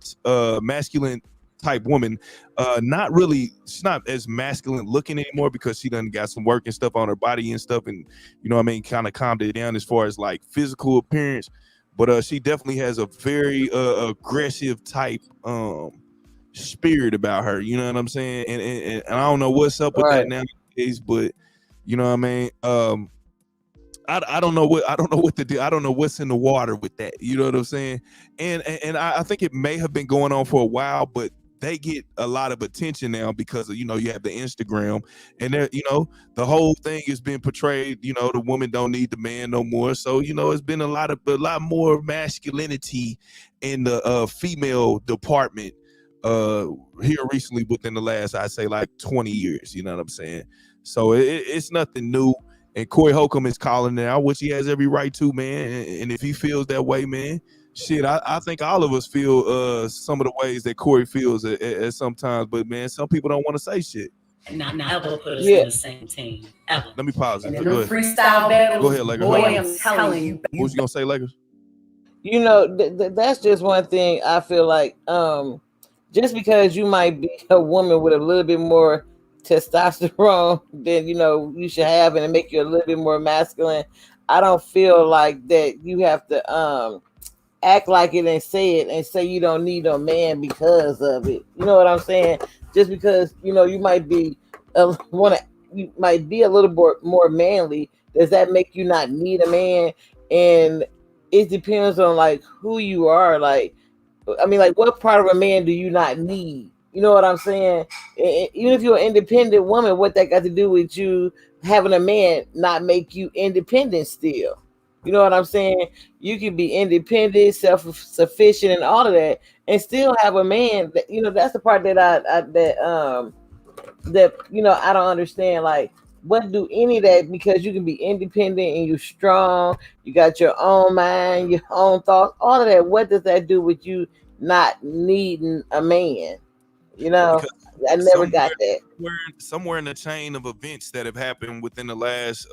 type woman. She's not as masculine looking anymore because she done got some work and stuff on her body and stuff, and you know what I mean, kind of calmed it down as far as like physical appearance. But she definitely has a very aggressive type spirit about her. You know what I'm saying? And I don't know what's up with that nowadays, but you know what I mean? I don't know what to do. I don't know what's in the water with that. You know what I'm saying? And I think it may have been going on for a while, but they get a lot of attention now because of, you know, you have the Instagram, and there, you know, the whole thing has been portrayed, you know, the woman don't need the man no more. So, you know, it's been a lot more masculinity in the female department here recently within the last, I'd say, like 20 years. You know what I'm saying? So it's nothing new. And Corey Holcomb is calling it out, which he has every right to, man. And if he feels that way, man, shit, I think all of us feel some of the ways that Corey feels at sometimes. But man, some people don't want to say shit. Not ever put us in the same team ever. Let me pause it. And Go ahead. Freestyle battles. Go ahead, Lakers. Boy, I'm telling you. What was you gonna say, Lakers? You know, that's just one thing I feel like. Just because you might be a woman with a little bit more testosterone than you know you should have, and it make you a little bit more masculine, I don't feel like that you have to act like it and say it and say you don't need a man because of it. You know what I'm saying? Just because you might be you might be a little more manly. Does that make you not need a man? And it depends on like who you are. Like, I mean, like what part of a man do you not need? You know what I'm saying? Even if you're an independent woman, what that got to do with you having a man not make you independent still? You know what I'm saying? You can be independent, self-sufficient, and all of that, and still have a man. That's the part that I don't understand. Like, what do any of that? Because you can be independent and you're strong. You got your own mind, your own thoughts, all of that. What does that do with you not needing a man? Because I never got that. Somewhere in the chain of events that have happened within the last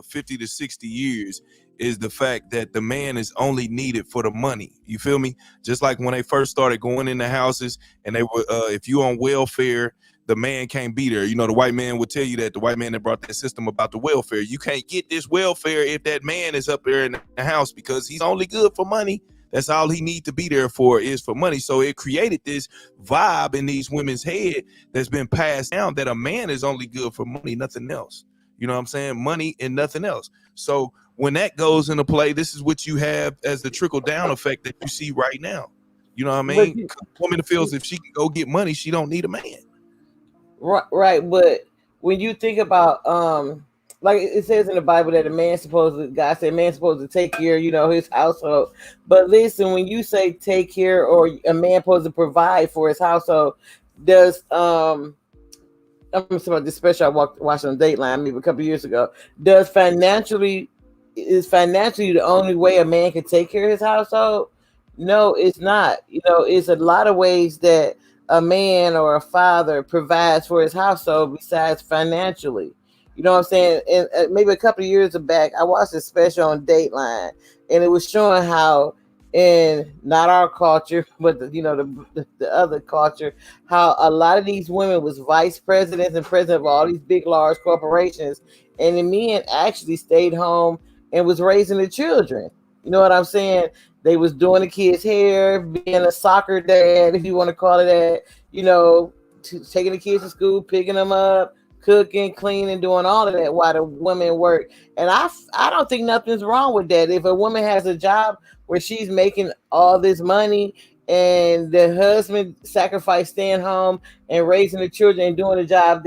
50 to 60 years is the fact that the man is only needed for the money. You feel me? Just like when they first started going in the houses and they were, if you on welfare, the man can't be there. The white man would tell you that, the white man that brought that system about the welfare. You can't get this welfare if that man is up there in the house because he's only good for money. That's all he need to be there for is for money. So it created this vibe in these women's head that's been passed down that a man is only good for money, nothing else. You know what I'm saying? Money and nothing else. So when that goes into play, this is what you have as the trickle down effect that you see right now. You know what I mean? A woman feels if she can go get money, she don't need a man. Right. But when you think about like it says in the Bible that God said man's supposed to take care of, his household. But listen, when you say take care or a man supposed to provide for his household, does I'm talking about this special I watched on Dateline maybe a couple of years ago. Is financially the only way a man can take care of his household? No, it's not. It's a lot of ways that a man or a father provides for his household besides financially. You know what I'm saying? And maybe a couple of years back, I watched a special on Dateline, and it was showing how in not our culture, but the other culture, how a lot of these women was vice presidents and president of all these big, large corporations, and the men actually stayed home and was raising the children. You know what I'm saying? They was doing the kids' hair, being a soccer dad, if you want to call it that, taking the kids to school, picking them up, cooking, cleaning, doing all of that while the women work. And I don't think nothing's wrong with that. If a woman has a job where she's making all this money and the husband sacrificed staying home and raising the children and doing a job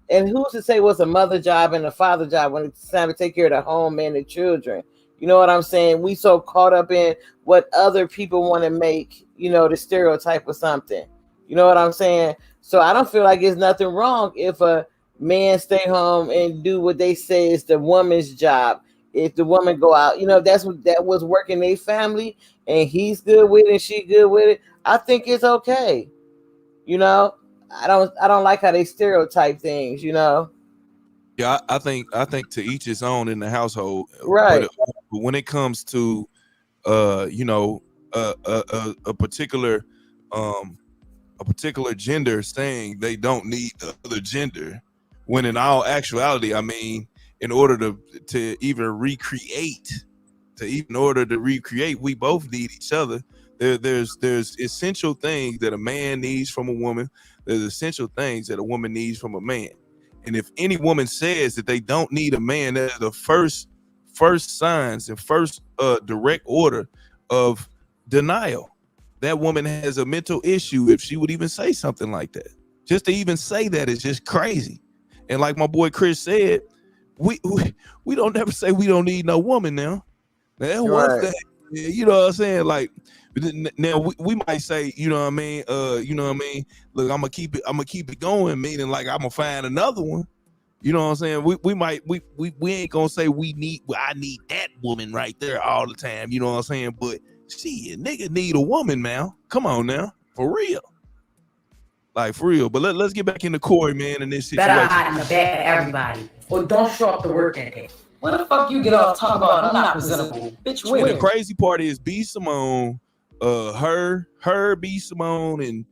and who's to say what's a mother job and a father job when it's time to take care of the home and the children? You know what I'm saying? We so caught up in what other people want to make, the stereotype or something. You know what I'm saying? So I don't feel like there's nothing wrong if a man stay home and do what they say is the woman's job. If the woman go out, that was working their family and he's good with it and she good with it, I think it's okay. I don't like how they stereotype things, Yeah, I think to each his own in the household. Right. But when it comes to a particular gender saying they don't need the other gender, when in all actuality, I mean, in order to even recreate, we both need each other. There's essential things that a man needs from a woman. There's essential things that a woman needs from a man. And if any woman says that they don't need a man, that's the first signs and first direct order of denial. That woman has a mental issue if she would even say something like that. Just to even say that is just crazy. And like my boy Chris said, we don't never say we don't need no woman now. That's one thing. You know what I'm saying? Like now we might say, you know what I mean? Look, I'm gonna keep it going, meaning like I'm gonna find another one. You know what I'm saying? We ain't gonna say I need that woman right there all the time. You know what I'm saying? But see, nigga need a woman now. Come on now, for real. Like for real. But let's get back into Corey, man, in this situation. Better hide in the back of everybody, or don't show up to work that day. What the fuck you get off talking about? I'm not presentable, bitch. And the crazy part is B Simone, her B Simone, and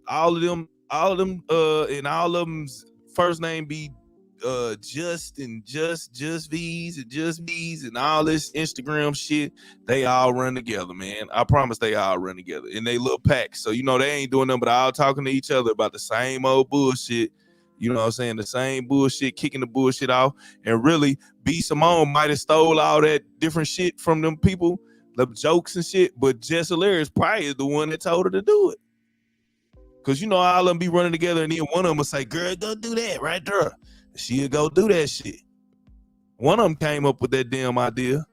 all of them, and all of them's first name be just V's and just V's and all this Instagram shit, they all run together, man. I promise they all run together in they little packs. So they ain't doing nothing but all talking to each other about the same old bullshit. You know what I'm saying? The same bullshit, kicking the bullshit off. And really, B. Simone might have stole all that different shit from them people, the jokes and shit, but Jess Hilarious probably is the one that told her to do it. Cause all of them be running together, and then one of them will say, "Girl, go do that right there." She'll go do that shit. One of them came up with that damn idea.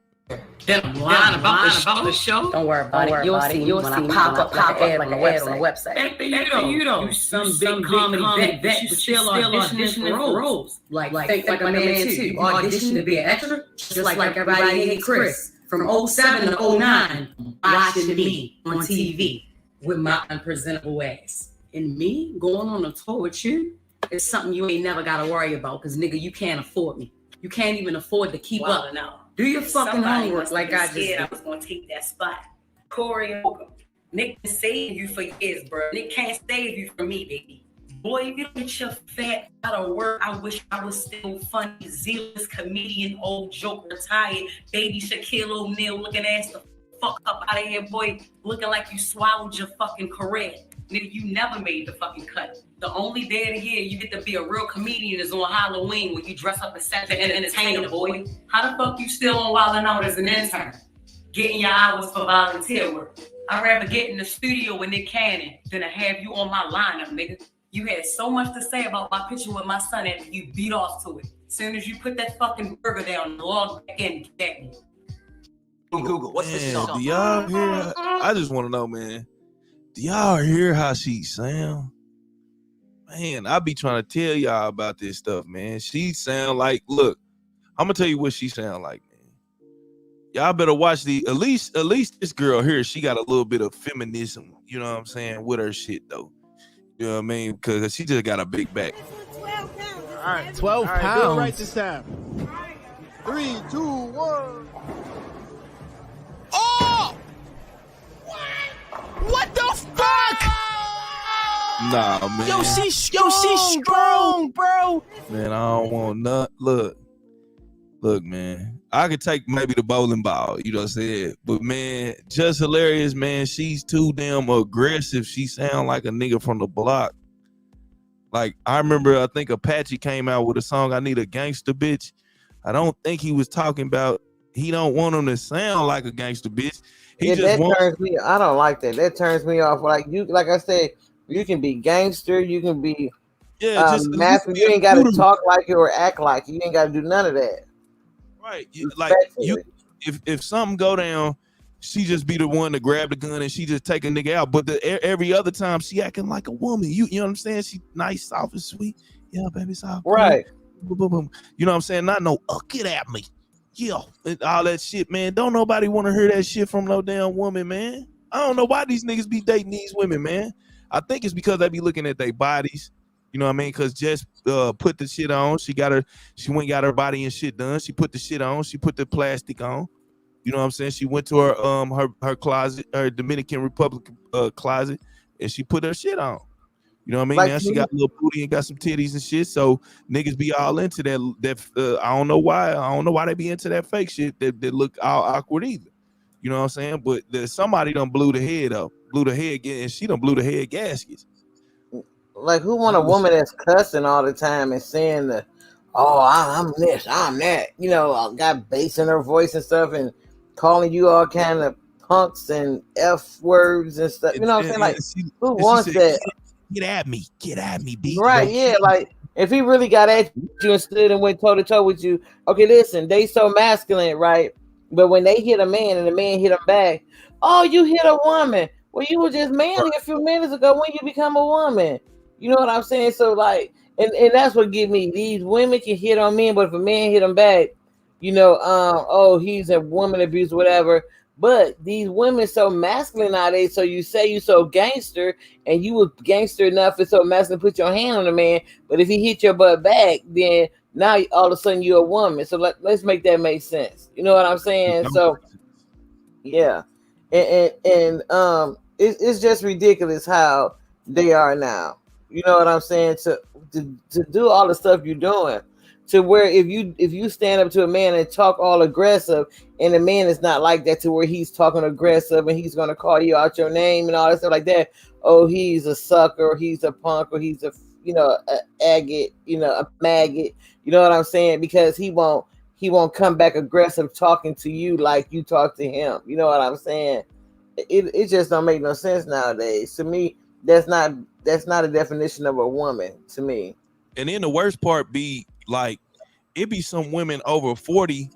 Them lying about the show. Don't worry about it. You'll see when I pop up like an ad on the website. You don't. Some big comedy vet, but still auditioning for roles. Like my man too. You audition to be an extra, just like everybody hates Chris. From 07 to 09, watching me on TV with my unpresentable ass. And me going on a tour with you is something you ain't never got to worry about, because, nigga, you can't afford me. You can't even afford to keep up. Now. Do your fucking homework like I just did. I was going to take that spot. Corey Holcomb. Nick can save you for years, bro. Nick can't save you from me, baby. Boy, if you don't get your fat out of work, I wish I was still funny. Zealous comedian, old joke, retired. Baby Shaquille O'Neal looking ass the fuck up out of here, boy. Looking like you swallowed your fucking career. Nigga, you never made the fucking cut. The only day of the year you get to be a real comedian is on Halloween, when you dress up as such an entertainer, boy. How the fuck you still on Wild 'N Out as an intern? Getting your hours for volunteer work. I'd rather get in the studio with Nick Cannon than to have you on my lineup, nigga. You had so much to say about my picture with my son that you beat off to it. As soon as you put that fucking burger down, log back in and get me. Google, what's the song? Do y'all hear? I just want to know, man. Do y'all hear how she sound? Man, I be trying to tell y'all about this stuff, man. She sound like, look, I'm gonna tell you what she sound like, man. Y'all better watch at least this girl here, she got a little bit of feminism, you know what I'm saying, with her shit though. You know what I mean? Because she just got a big back. All right, 12 pounds. Do it right this time. 3, 2, 1. Oh! What the fuck? Nah, man. Yo, she's strong, bro. Man, I don't want nothing. Look, man. I could take maybe the bowling ball, you know what I'm saying? But, man, Just Hilarious, man. She's too damn aggressive. She sound like a nigga from the block. Like, I remember, I think Apache came out with a song, I Need a Gangster Bitch. I don't think he was talking about, he don't want him to sound like a gangster bitch. He just turns me. I don't like that. That turns me off. Like I said, you can be gangster. You can be massive. You ain't got to talk like it or act like it. You ain't got to do none of that. Right. If something go down, she just be the one to grab the gun and she just take a nigga out. But every other time she acting like a woman. You know what I'm saying? She nice, soft and sweet. Yeah, baby, soft. Right. Boom, boom, boom. You know what I'm saying? Not no get at me. Yeah, all that shit, man. Don't nobody want to hear that shit from no damn woman, man. I don't know why these niggas be dating these women, man. I think it's because they be looking at their bodies. You know what I mean? Because Jess put the shit on. She went and got her body and shit done. She put the shit on. She put the plastic on. You know what I'm saying? She went to her closet, her Dominican Republic closet, and she put her shit on. You know what I mean? Now she got a little booty and got some titties and shit. So niggas be all into that. I don't know why. I don't know why they be into that fake shit that look all awkward either. You know what I'm saying? But somebody done blew the head up, and she done blew the head gaskets. Like, who want a woman that's cussing all the time and saying I'm this, I'm that. You know, got bass in her voice and stuff, and calling you all kind of punks and F words and stuff. You know what I'm saying? Like, who wants that? Get at me, B. Right, yeah. Like, if he really got at you and stood and went toe to toe with you, okay, listen, they so masculine, right? But when they hit a man and the man hit them back, oh, you hit a woman. Well, you were just manly a few minutes ago when you become a woman. You know what I'm saying? So, like, and that's what get me. These women can hit on men, but if a man hit them back, you know, he's a woman abuse, whatever. But these women so masculine nowadays, so you say you so gangster, and you was gangster enough and so masculine put your hand on a man, but if he hit your butt back, then now all of a sudden you're a woman. So let's make that make sense. You know what I'm saying? So yeah. And it's just ridiculous how they are now. You know what I'm saying? To do all the stuff you're doing. to where if you stand up to a man and talk all aggressive, and the man is not like that, to where he's talking aggressive and he's gonna call you out your name and all that stuff like that. Oh, he's a sucker, or he's a punk, or he's a agate, a maggot. You know what I'm saying? Because he won't come back aggressive talking to you like you talk to him. You know what I'm saying? It just don't make no sense nowadays. To me, that's not a definition of a woman to me. And then the worst part be like, it be some women over 40,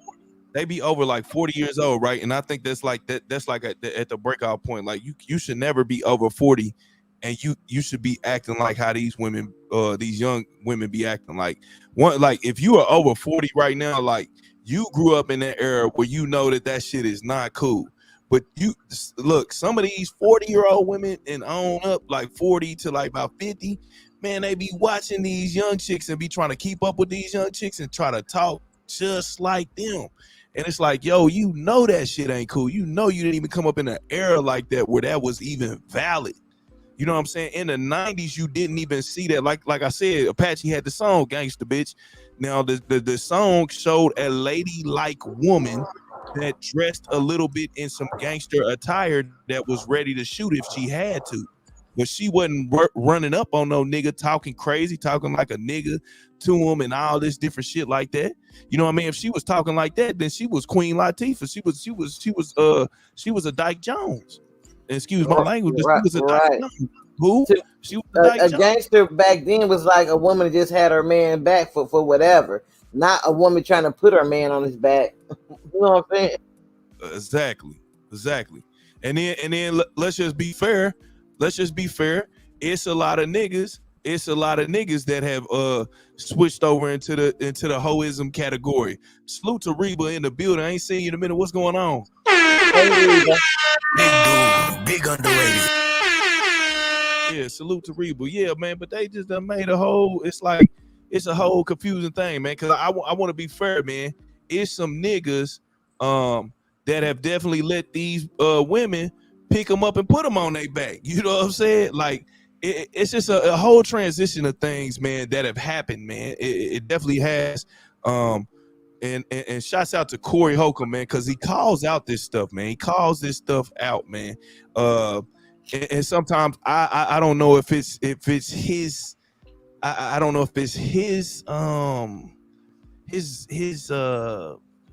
they be over like 40 years old, right? And I think that's like at the breakout point. Like you should never be over 40, and you should be acting like how these women, these young women be acting. Like if you are over 40 right now, like you grew up in that era where you know that shit is not cool. But you look, some of these 40-year-old women and on up, like 40 to like about 50, man, they be watching these young chicks and be trying to keep up with these young chicks and try to talk just like them. And it's like, yo, you know that shit ain't cool. You know you didn't even come up in an era like that where that was even valid. You know what I'm saying? In the 90s, you didn't even see that. Like I said, Apache had the song Gangsta Bitch. Now the song showed a ladylike woman that dressed a little bit in some gangster attire that was ready to shoot if she had to. But she wasn't running up on no nigga talking crazy, talking like a nigga to him and all this different shit like that. You know what I mean? If she was talking like that, then she was Queen Latifah. She was a Dyke Jones. Excuse my language, but she was a Dyke Jones. Who? She was a Dyke Jones. Gangster back then was like a woman that just had her man back for whatever, not a woman trying to put her man on his back. You know what I'm saying? Exactly. And then let's just be fair. It's a lot of niggas that have switched over into the hoism category. Salute to Reba in the building. I ain't seen you in a minute. What's going on? Hey, Reba. Big underrated. Yeah, salute to Reba. Yeah, man, but they just done made a whole, it's a whole confusing thing, man, because I want to be fair, man. It's some niggas that have definitely let these women pick them up and put them on their back. You know what I'm saying? Like, it's just a whole transition of things, man, that have happened, man. It definitely has. And shouts out to Corey Holcomb, man, because he calls out this stuff, man. He calls this stuff out, man. And sometimes I don't know if it's his. I don't know if it's his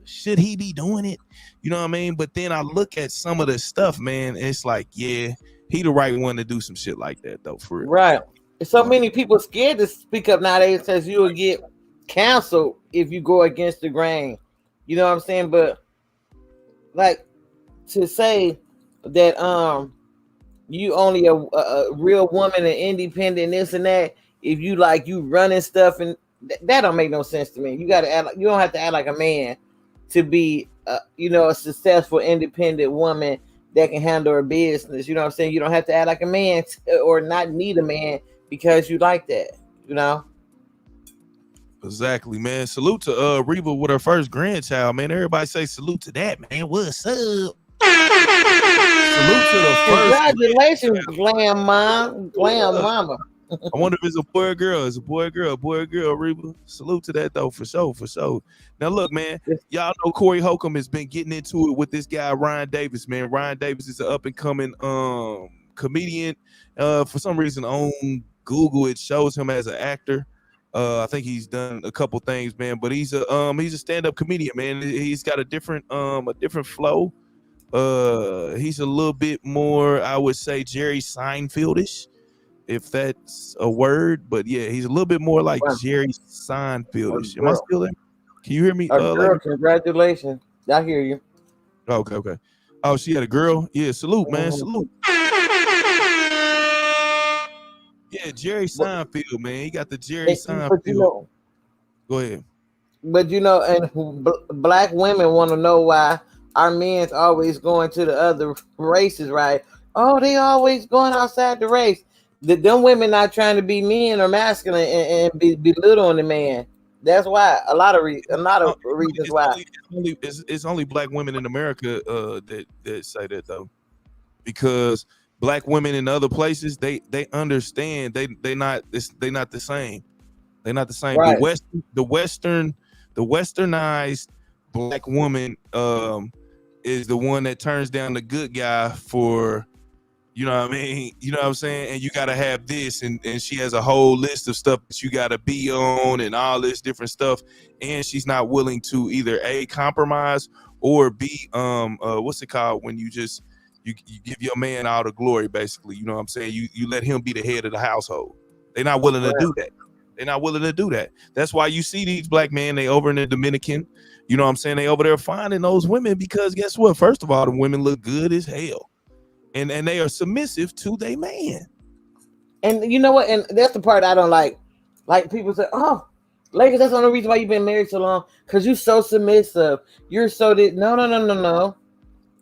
should he be doing it? You know what I mean? But then I look at some of the stuff, man, and it's like, yeah, he the right one to do some shit like that, though, for real. Right. So many people scared to speak up nowadays because you will get canceled if you go against the grain. You know what I'm saying? But like to say that you only a real woman and independent, this and that, if you like you running stuff, and that don't make no sense to me. You gotta act like, you don't have to act like a man to be a successful independent woman that can handle her business. You know what I'm saying? You don't have to act like a man or not need a man because you like that, you know? Exactly, man. Salute to Reba with her first grandchild, man. Everybody say salute to that, man. What's up? Salute to the first. Congratulations, glam mama. I wonder if it's a boy or girl. It's a boy or girl, Reba. Salute to that, though, for sure. Now, look, man, y'all know Corey Holcomb has been getting into it with this guy, Ryan Davis, man. Ryan Davis is an up-and-coming comedian. For some reason, on Google, it shows him as an actor. I think he's done a couple things, man, but he's a stand-up comedian, man. He's got a different flow. He's a little bit more, I would say, Jerry Seinfeldish, if that's a word, but yeah, he's a little bit more like Jerry Seinfeldish. Am I still there? Can you hear me? Girl, congratulations. I hear you. Okay. Oh, she had a girl? Yeah, salute, man. Salute. Yeah, Jerry Seinfeld, man. He got the Jerry Seinfeld. Go ahead. But and black women want to know why our men's always going to the other races, right? Oh, they always going outside the race. Them women not trying to be men or masculine and be belittling the man. That's why a lot of reasons why. It's only black women in America that say that, though, because black women in other places they understand they not the same. They're not the same. Right. The westernized black woman is the one that turns down the good guy for, you know what I mean? You know what I'm saying? And you got to have this, and she has a whole list of stuff that you got to be on and all this different stuff. And she's not willing to either A, compromise, or B, what's it called when you just, you give your man all the glory, basically. You know what I'm saying? You let him be the head of the household. They're not willing to do that. They're not willing to do that. That's why you see these black men, they over in the Dominican, you know what I'm saying? They over there finding those women because guess what? First of all, the women look good as hell. And they are submissive to their man. And you know what? And that's the part I don't like. Like people say, oh, ladies, that's the only reason why you've been married so long. Because you're so submissive. You're so no.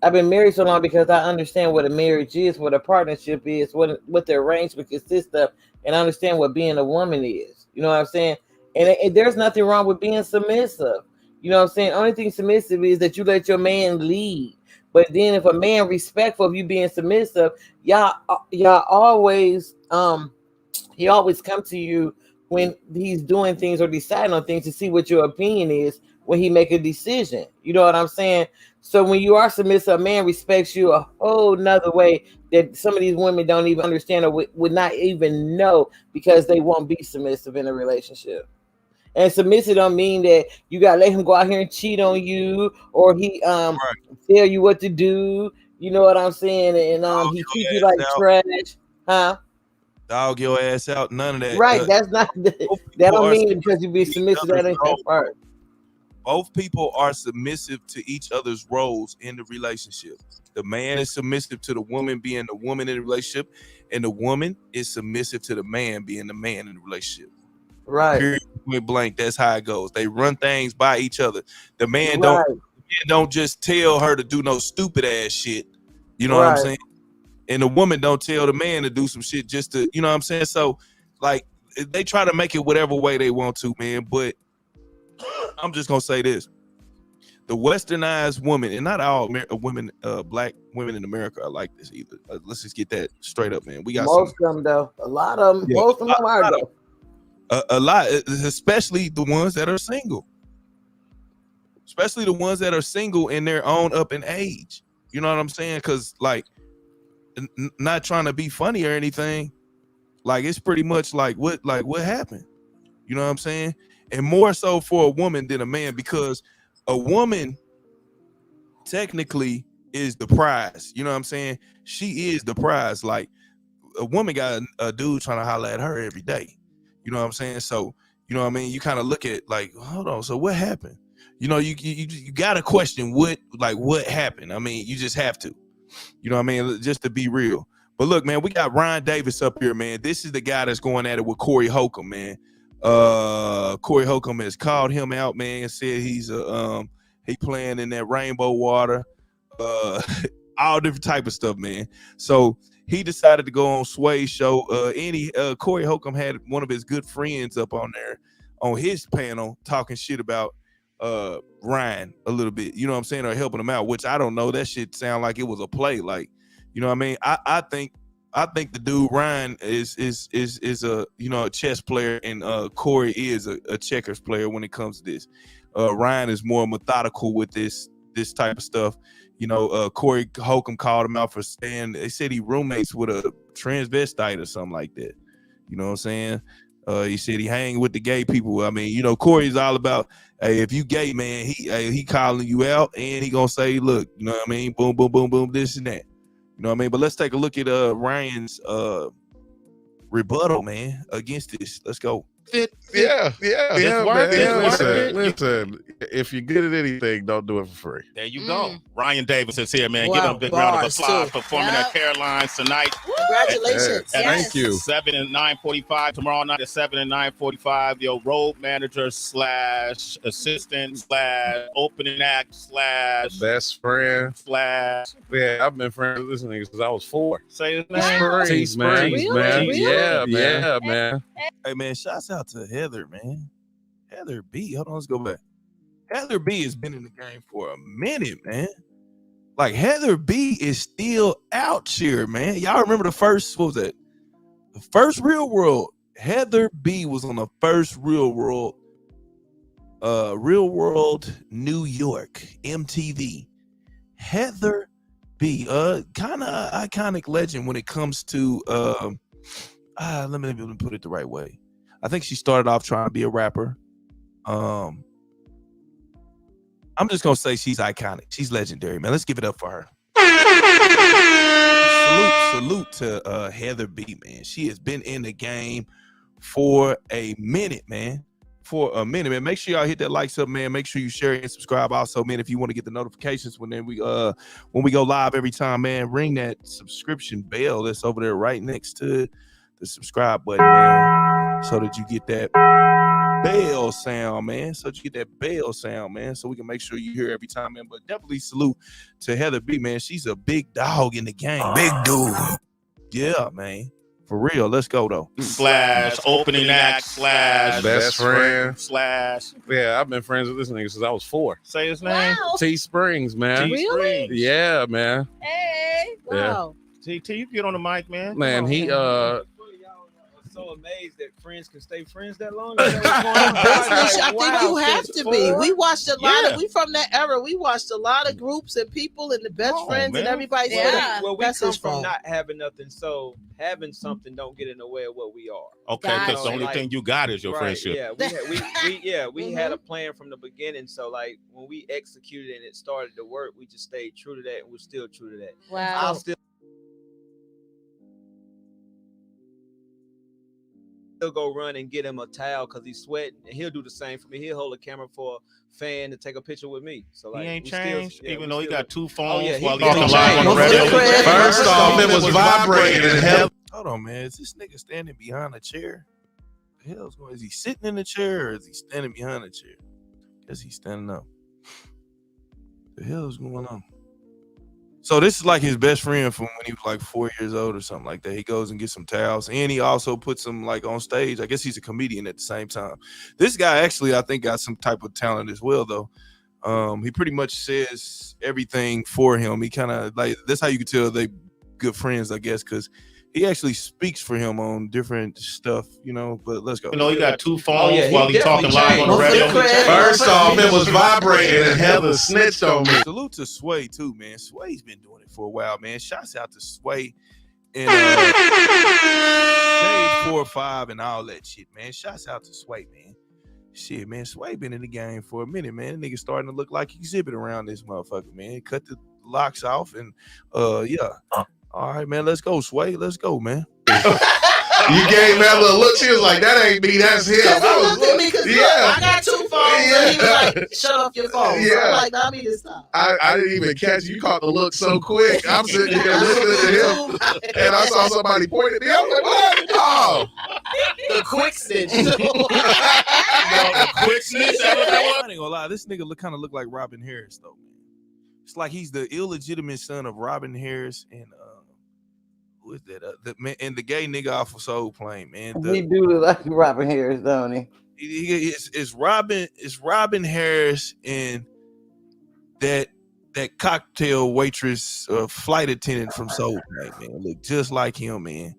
I've been married so long because I understand what a marriage is, what a partnership is, what the arrangement consists of, and I understand what being a woman is. You know what I'm saying? And there's nothing wrong with being submissive. You know what I'm saying? Only thing submissive is that you let your man lead. But then if a man respectful of you being submissive, y'all always he always come to you when he's doing things or deciding on things to see what your opinion is when he make a decision. You know what I'm saying? So when you are submissive, a man respects you a whole nother way that some of these women don't even understand or would not even know because they won't be submissive in a relationship. And submissive don't mean that you gotta let him go out here and cheat on you or he tell you what to do. You know what I'm saying? And he treats you like trash, huh? Dog your ass out. None of that. Right. That's not that don't mean because you be submissive. That ain't that part. Both people are submissive to each other's roles in the relationship. The man is submissive to the woman being the woman in the relationship, and the woman is submissive to the man being the man in the relationship. Right. Period. Point blank. That's how it goes. They run things by each other. The man don't just tell her to do no stupid ass shit. You know what I'm saying? And the woman don't tell the man to do some shit just to, you know what I'm saying? So, like, they try to make it whatever way they want to, man. But I'm just gonna say this: the westernized woman, and not all women, black women in America are like this either. Let's just get that straight up, man. We got most of them though. A lot of them. Yeah, most of them are though. A lot, especially the ones that are single. Especially the ones that are single and they're on up in age. You know what I'm saying? Because like, not trying to be funny or anything. Like it's pretty much like what happened. You know what I'm saying? And more so for a woman than a man, because a woman technically is the prize. You know what I'm saying? She is the prize. Like a woman got a dude trying to holler at her every day. You know what I'm saying? So, you know what I mean? You kind of look at like, hold on. So what happened? You know, you got to question what happened. I mean, you just have to, you know what I mean? Just to be real. But look, man, we got Ryan Davis up here, man. This is the guy that's going at it with Corey Holcomb, man. Corey Holcomb has called him out, man, and said he's he playing in that rainbow water, all different type of stuff, man. So he decided to go on Sway's show. Corey Holcomb had one of his good friends up on there on his panel talking shit about Ryan a little bit, you know what I'm saying, or helping him out, which I don't know. That shit sound like it was a play, like, you know what I mean? I think the dude Ryan is a, you know, a chess player, and Corey is a checkers player when it comes to this. Ryan is more methodical with this type of stuff. You know, Corey Holcomb called him out for saying, they said he roommates with a transvestite or something like that. You know what I'm saying? He said he hang with the gay people. I mean, you know, Corey's all about, hey, if you gay, man, he calling you out, and he gonna say, look, you know what I mean? Boom, boom, boom, boom, this and that. You know what I mean? But let's take a look at Ryan's rebuttal, man, against this. Let's go. Yeah, man. Listen, if you're good at anything, don't do it for free. There you go. Ryan Davis is here, man. Give him a big round of applause for performing at Caroline's tonight. Congratulations. Thank you. 7 and 9:45 tomorrow night at 7 and 9:45. Your road manager / assistant / opening act / best friend / yeah, I've been friends with this nigga since I was 4. Say his name. T-Springs, man. Really? Yeah, man. Hey, man, shouts out to Heather, man. Heather B. Hold on, let's go back. Heather B has been in the game for a minute, man. Like, Heather B is still out here, man. Y'all remember the first, what was that? The first Real World Heather B was on the first Real World New York MTV. Heather B, kind of iconic legend when it comes to let me put it the right way. I think she started off trying to be a rapper. I'm just gonna say she's iconic. She's legendary, man. Let's give it up for her. Salute to Heather B, man. She has been in the game for a minute, man. Make sure y'all hit that likes up, man. Make sure you share and subscribe. Also, man, if you want to get the notifications when we go live every time, man, ring that subscription bell that's over there right next to the subscribe button, man, so that you get that bell sound, man. So we can make sure you hear every time, man. But definitely salute to Heather B, man. She's a big dog in the game. Big dude. Yeah, man. For real. Let's go, though. / opening act / best friend / Yeah, I've been friends with this nigga since I was 4. Say his name. T Springs, man. T Springs. Yeah, man. Hey. Wow. T, you get on the mic, man. Man, he so amazed that friends can stay friends that long. I think you have to be. We watched a lot of. We from that era. We watched a lot of groups and people and the best friends and everybody. Well, we come from not having nothing, so having something don't get in the way of what we are. Okay, because the only thing you got is your friendship. Yeah, we had a plan from the beginning. So like when we executed and it started to work, we just stayed true to that, and we're still true to that. Wow. I'll still go run and get him a towel because he's sweating, and he'll do the same for me. He'll hold a camera for a fan to take a picture with me. So like, he ain't changed, even though he got 2 phones while he's talking live on the radio. First off, it was vibrating. Hold on, man. Is this nigga standing behind a chair? The hell's going? Is he sitting in the chair or is he standing behind a chair? Guess he's standing up. The hell is going on? So this is like his best friend from when he was like 4 years old or something like that. He goes and gets some towels, and he also puts them like on stage. I guess he's a comedian at the same time. This guy actually, I think, got some type of talent as well, though. He pretty much says everything for him. He kind of like, that's how you can tell they good friends, I guess, because he actually speaks for him on different stuff, you know. But let's go. You know, he got 2 phones while he's talking live on the radio. First off, it was vibrating and Heather snitched on me. Salute to Sway too, man. Sway's been doing it for a while, man. Shouts out to Sway and Shade 4-5 and all that shit, man. Shouts out to Sway, man. Shit, man. Sway been in the game for a minute, man. Nigga starting to look like exhibit around this motherfucker, man. Cut the locks off and yeah. All right, man. Let's go, Sway. Let's go, man. You gave that little look. She was like, "That ain't me. That's him." I looked at me because I got 2 phones, and he was like, "Shut off your phone." Yeah. So I'm like, "Not me this time." I didn't even catch you. You caught the look so quick. I'm sitting here listening to him, and I saw somebody point at me. I was like, "What?" Oh, the quick snitch. The quick snitch. I ain't gonna lie. This nigga kind of look like Robin Harris, though, man. It's like he's the illegitimate son of Robin Harris and who is that? The man and the gay nigga off of Soul Plane, man. He do look like Robin Harris, don't he? It's Robin Harris and that cocktail waitress, flight attendant from Soul Plane, man. Look just like him, man.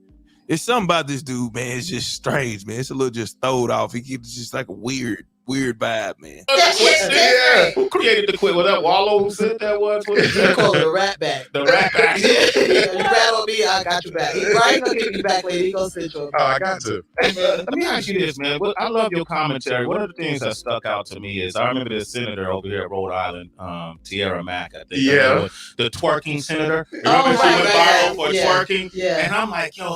It's something about this dude, man. It's just strange, man. It's a little just throwed off. He gets just like a weird vibe, man. Yeah. Who created the quit? Was that Wallow who said that was? They call it the rat back. The rat back. You rattle me, I got you back. Right, gonna get you back later. He gonna sit you. Oh, I got to. Hey, man, let me ask you this, man. I love your commentary. One of the things that stuck out to me is I remember the senator over here at Rhode Island, Tierra Mack, I think. Yeah. The twerking senator. Remember she went viral for twerking? Yeah. And I'm like, yo,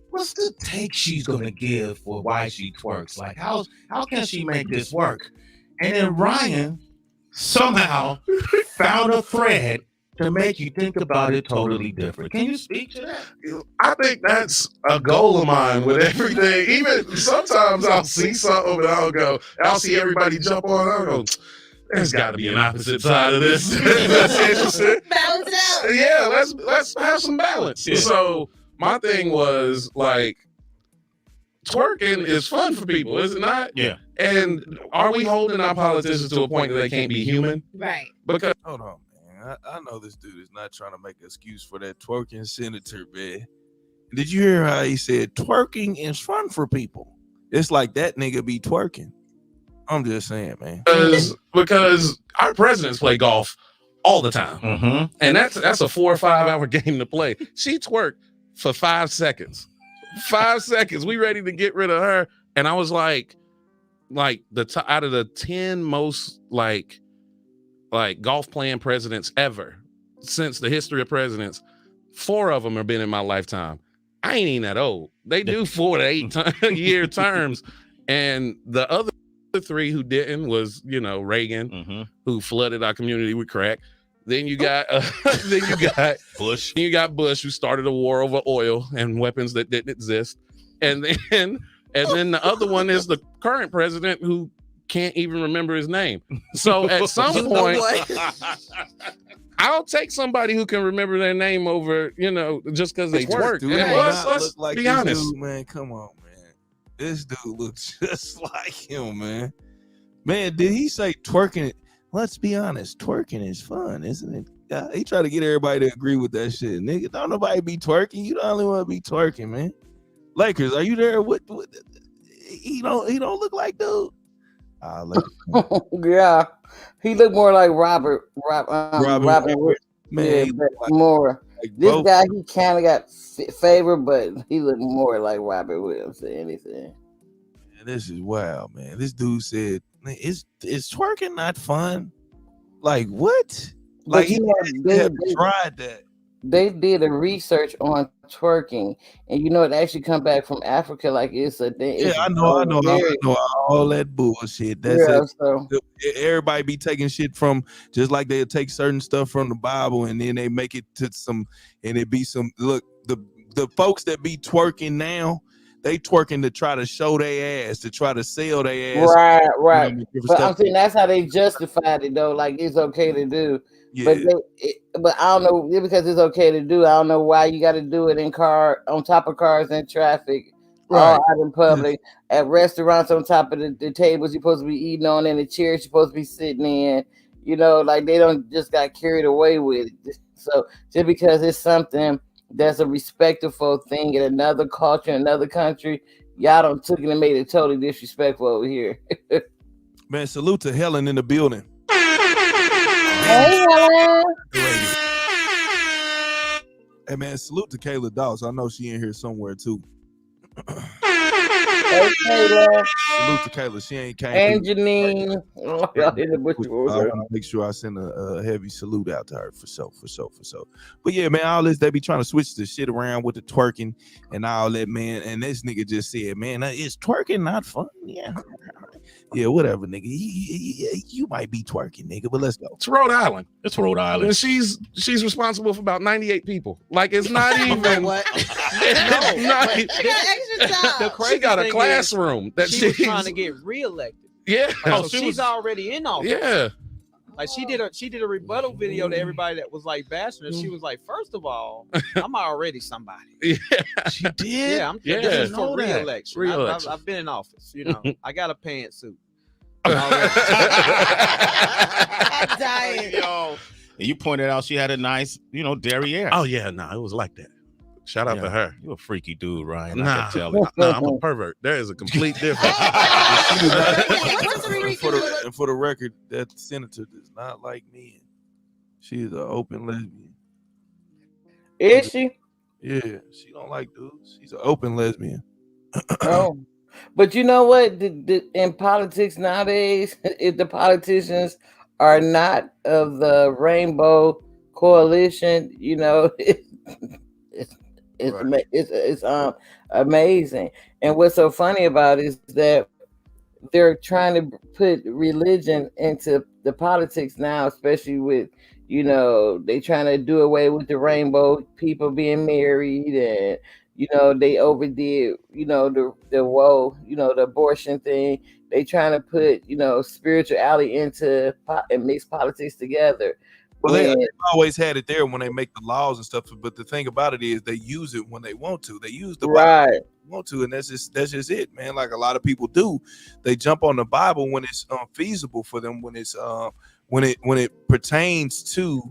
what's the take she's gonna give for why she twerks? Like, how can she make this work? And then Ryan somehow found a thread to make you think about it totally different. Can you speak to that? I think that's a goal of mine with everything. Even sometimes I'll see something and I'll see everybody jump on. I'll go, there's got to be an opposite side of this. That's interesting. Balance out. Yeah, let's have some balance. Yeah. So my thing was like, twerking is fun for people, is it not? Yeah. And are we holding our politicians to a point that they can't be human? Right. Because hold on, man. I know this dude is not trying to make an excuse for that twerking senator, man. Did you hear how he said twerking is fun for people? It's like that nigga be twerking. I'm just saying, man. Because our presidents play golf all the time. Mm-hmm. And that's a 4 or 5 hour game to play. She twerked for 5 seconds. 5 seconds. We ready to get rid of her. And I was like out of the 10 most like golf playing presidents ever since the history of presidents, 4 of them have been in my lifetime. I ain't even that old. They do 4 to 8 year terms. And the other 3 who didn't was, Reagan, who flooded our community with crack. Then you got Bush. You got Bush, who started a war over oil and weapons that didn't exist. And then the other one is the current president, who can't even remember his name. So at some point, I'll take somebody who can remember their name over, just because they twerk. Dude, Let's like be honest. Dude, man, come on, man. This dude looks just like him, man. Man, did he say twerking? Let's be honest, twerking is fun, isn't it? Yeah, he tried to get everybody to agree with that shit, nigga. Don't nobody be twerking. You the only one to be twerking, man. Lakers, are you there? What he don't look like dude. Yeah, he looked more like Robert. Man, yeah, more. This both. guy, he kind of got favor, but he looked more like Robert Williams than anything. Man, this is wild, man. This dude said, "Is twerking not fun?" Like what? Like he had tried that. They did a research on twerking, and it actually come back from Africa. Like it's a thing. Yeah, I know all that bullshit. That's Yeah, it. so- Everybody be taking shit from, just like they'll take certain stuff from the Bible and then they make it to some, and it be some. Look, the folks that be twerking now, they twerking to try to show their ass, to try to sell their ass. Right. But I'm saying that's how they justified it though. Like it's okay to do. Yeah. But I don't know, because it's okay to do. I don't know why you got to do it on top of cars in traffic, all out in public, at restaurants, on top of the tables you're supposed to be eating on, and the chairs you're supposed to be sitting in. Like they don't just got carried away with it. So just because it's something that's a respectful thing in another culture, another country, y'all don't took it and made it totally disrespectful over here. Man, salute to Helen in the building. Hey, Helen. Hey man, salute to Kayla Dawes. I know she in here somewhere too. Hey, Kayla. Salute to Kayla. She ain't came. And Janine. I want to make sure I send a heavy salute out to her for sure. But yeah, man, all this, they be trying to switch the shit around with the twerking and all that, man. And this nigga just said, man, is twerking not fun? Yeah, whatever, nigga. You might be twerking, nigga, but let's go. It's Rhode Island. It's Rhode Island. And she's responsible for about 98 people. Like it's not even. What? She got a classroom that she's trying to get reelected. Yeah. So she's already in office. Yeah. Like she did a rebuttal video to everybody that was like bashing her. She was like, first of all, I'm already somebody. Yeah, she did. Yeah, this is for re-election. I've been in office. I got a pantsuit. I'm dying. Yo. And you pointed out she had a nice, derriere. Oh yeah, no, it was like that. Shout out to her. You a freaky dude, Ryan. Nah, I can tell it. Nah, I'm a pervert. There is a complete difference. And for the record, that senator does not like men. She is an open lesbian. Is she? Yeah, she don't like dudes. She's an open lesbian. Oh, but you know what? In politics nowadays, if the politicians are not of the Rainbow Coalition, it's amazing. And what's so funny about it is that they're trying to put religion into the politics now, especially with they trying to do away with the rainbow people being married, and they overdid the the abortion thing. They trying to put spirituality into and mix politics together. Well, they always had it there when they make the laws and stuff. But the thing about it is they use it when they want to. They use the Bible when they want to, and that's just it, man. Like a lot of people do. They jump on the Bible when it's feasible for them, when it's when it pertains to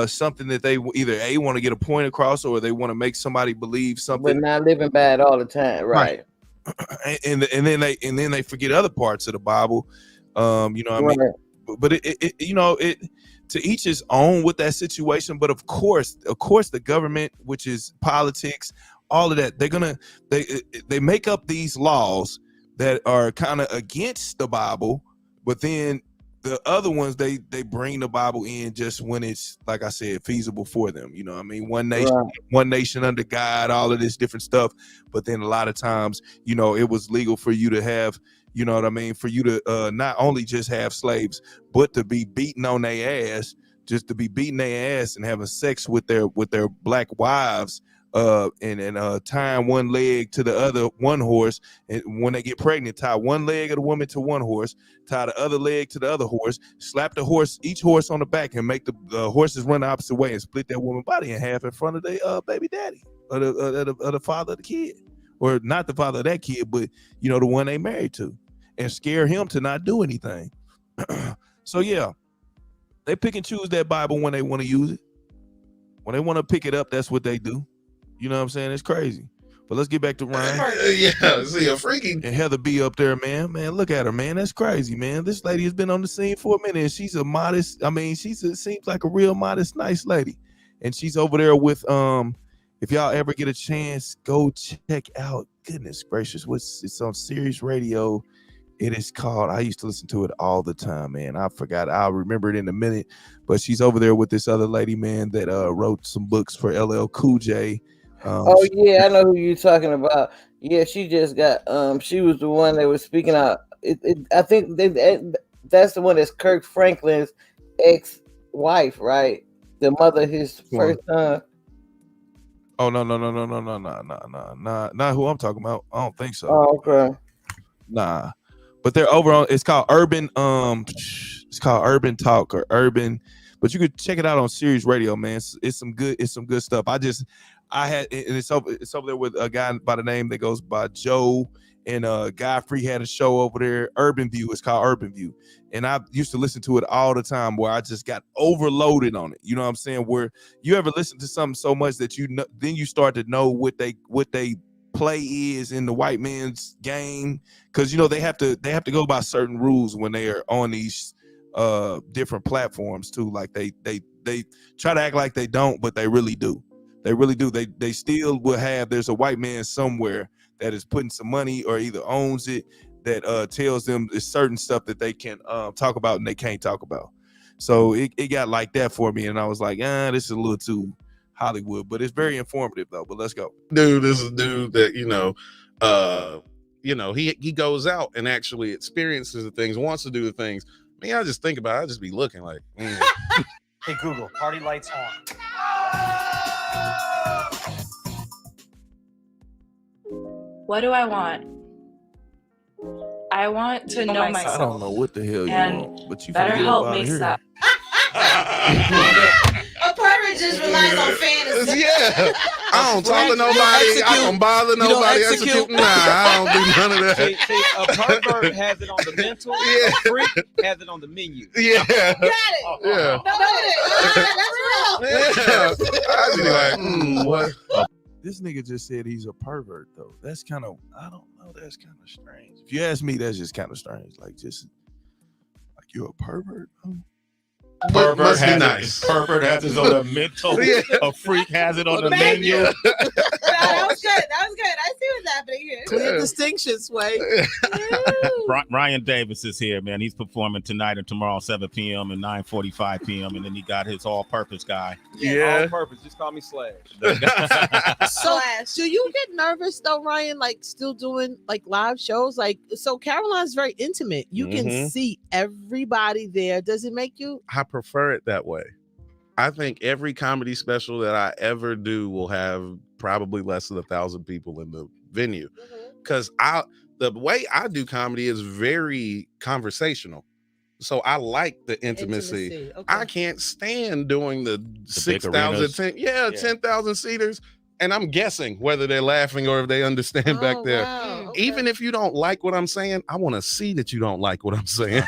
something that they either want to get a point across, or they want to make somebody believe something, but not living bad all the time, right? And then they forget other parts of the Bible. You know what I mean? But it you know, it to each his own with that situation. But of course the government, which is politics, all of that, they make up these laws that are kind of against the Bible, but then the other ones they bring the Bible in just when it's, like I said, feasible for them. You know what I mean? One nation under God, all of this different stuff. But then a lot of times, you know, it was legal for you to have, you know what I mean, for you to not only just have slaves, but to be beaten on their ass, just to be beating their ass and having sex with their black wives, and tying one leg to the other one horse, and when they get pregnant, tie one leg of the woman to one horse, tie the other leg to the other horse, slap each horse on the back, and make the horses run the opposite way, and split that woman's body in half in front of their baby daddy, or the father of the kid, or not the father of that kid, but you know, the one they married to, and scare him to not do anything. So yeah, they pick and choose that Bible when they want to use it. When they want to pick it up, that's what they do. You know what I'm saying? It's crazy. But let's get back to Ryan. Yeah, see a freaky. And Heather B up there, man. Man, look at her, man. That's crazy, man. This lady has been on the scene for a minute, and she's a modest. I mean, seems like a real modest, nice lady. And she's over there with if y'all ever get a chance, go check out. Goodness gracious, it's on Sirius Radio. It is called, I used to listen to it all the time, man. I forgot. I'll remember it in a minute. But she's over there with this other lady, man, that wrote some books for LL Cool J. Oh yeah, I know who you're talking about. Yeah, she just got she was the one that was speaking out. I think that's the one that's Kirk Franklin's ex-wife, right? The mother of his first son. Oh no, not who I'm talking about. I don't think so. Oh, okay. Nah. But they're over on, it's called Urban Talk or Urban, but you could check it out on Sirius Radio, man. It's some good stuff. It's over there with a guy by the name that goes by Joe, and Guy Free had a show over there, Urban View. It's called Urban View. And I used to listen to it all the time, where I just got overloaded on it. You know what I'm saying? Where you ever listen to something so much that then you start to know what they play is in the white man's game, because you know they have to go by certain rules when they are on these different platforms too. Like they try to act like they don't, but they really do. They still will have, there's a white man somewhere that is putting some money or either owns it that tells them there's certain stuff that they can talk about and they can't talk about. So it got like that for me, and I was like, this is a little too Hollywood, but it's very informative though. But let's go. Dude, this is a dude that he goes out and actually experiences the things, wants to do the things. I mean, I just think about it, I just be looking like Hey Google, party lights on. What do I want? I want to know myself. I don't know what the hell you want, but you better help makes that. A pervert just relies on fantasy. Yeah. I don't talk to nobody. I don't bother nobody. Execute. Nah, I don't do none of that. See, a pervert has it on the mental. Yeah. A freak has it on the menu. Yeah. Got it. Yeah. That's real. Yeah. I be like, what? This nigga just said he's a pervert though. That's kind of, I don't know. That's kind of strange. If you ask me, that's just kind of strange. Like you're a pervert. Oh. Pervert has it on the mental. Yeah. A freak has it on the menu. That was good. I see what's happening here. Clear distinction, Sway. Ryan Davis is here, man. He's performing tonight and tomorrow, 7 p.m. and 9:45 p.m. And then he got his all-purpose guy. Yeah, all-purpose. Just call me Slash. So, do you get nervous though, Ryan? Like still doing like live shows? Like, so Caroline's very intimate. You can see everybody there. Does it make you? I prefer it that way. I think every comedy special that I ever do will have probably less than 1,000 people in the venue, because the way I do comedy is very conversational. So I like the intimacy. Okay. I can't stand doing the 6,000, 10,000 seaters, and I'm guessing whether they're laughing or if they understand back there. Wow. Okay. Even if you don't like what I'm saying, I want to see that you don't like what I'm saying.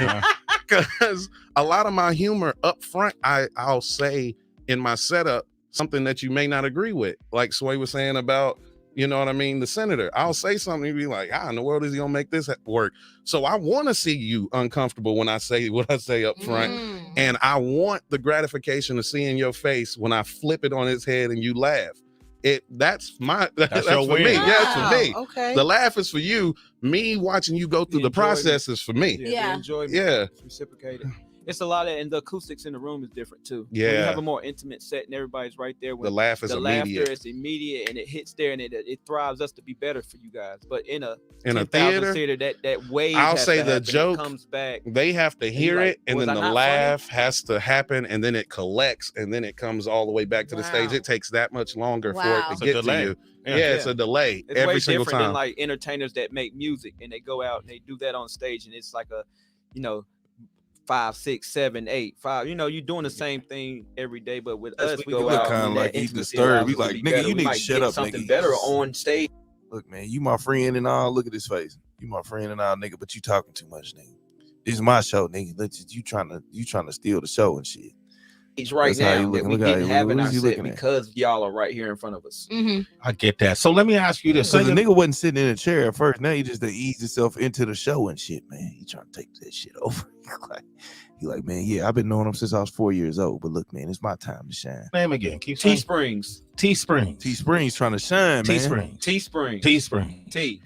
Because a lot of my humor up front, I'll say in my setup something that you may not agree with, like Sway was saying about, you know what I mean, the senator. I'll say something and be like, how in the world is he gonna make this work? So I want to see you uncomfortable when I say what I say up front, and I want the gratification of seeing your face when I flip it on his head and you laugh. That's That's for your win. me. Yeah, it's for me. Okay. The laugh is for you. Me watching you go through the process is for me. The enjoyment. Yeah. It's reciprocated. It's a lot of, and the acoustics in the room is different too. Yeah. When you have a more intimate set and everybody's right there. When The laugh is the immediate. laughter is immediate and it hits there and it thrives us to be better for you guys. But in a 10,000 theater, that wave. I'll has say to the happen, it joke comes back. They have to And hear you're it, and was then I the not laugh has to happen, and then it collects, and then it comes all the way back to the stage. It takes that much longer for it Wow. to It's a get to delay. you. Yeah. Yeah, it's a delay It's every way single different time. than like entertainers that make music and they go out and they do that on stage and it's like a, 5, 6, 7, 8, 5. You're doing the same thing every day, but with us, we go out kind of and like that he's intimacy disturbed. allows He us to like, be nigga, better. you We need to might shut get up, something nigga. better on stage. Look, man, you my friend and all. Look at his face. You my friend and all, nigga, but you talking too much, nigga. This is my show, nigga. You trying to steal the show and shit. It's right That's how now you that looking. we Look how didn't you- have in what our is he set looking at? because y'all are right here in front of us. I get that. So let me ask you this. So the nigga wasn't sitting in a chair at first. Now he just eased himself into the show and shit, man. He trying to take that shit over. he like, man, yeah, I've been knowing him since I was 4 years old. But look, man, it's my time to shine. Name again. Keep T Springs. T Springs trying to shine, man. T Springs. T Springs. T Springs. T.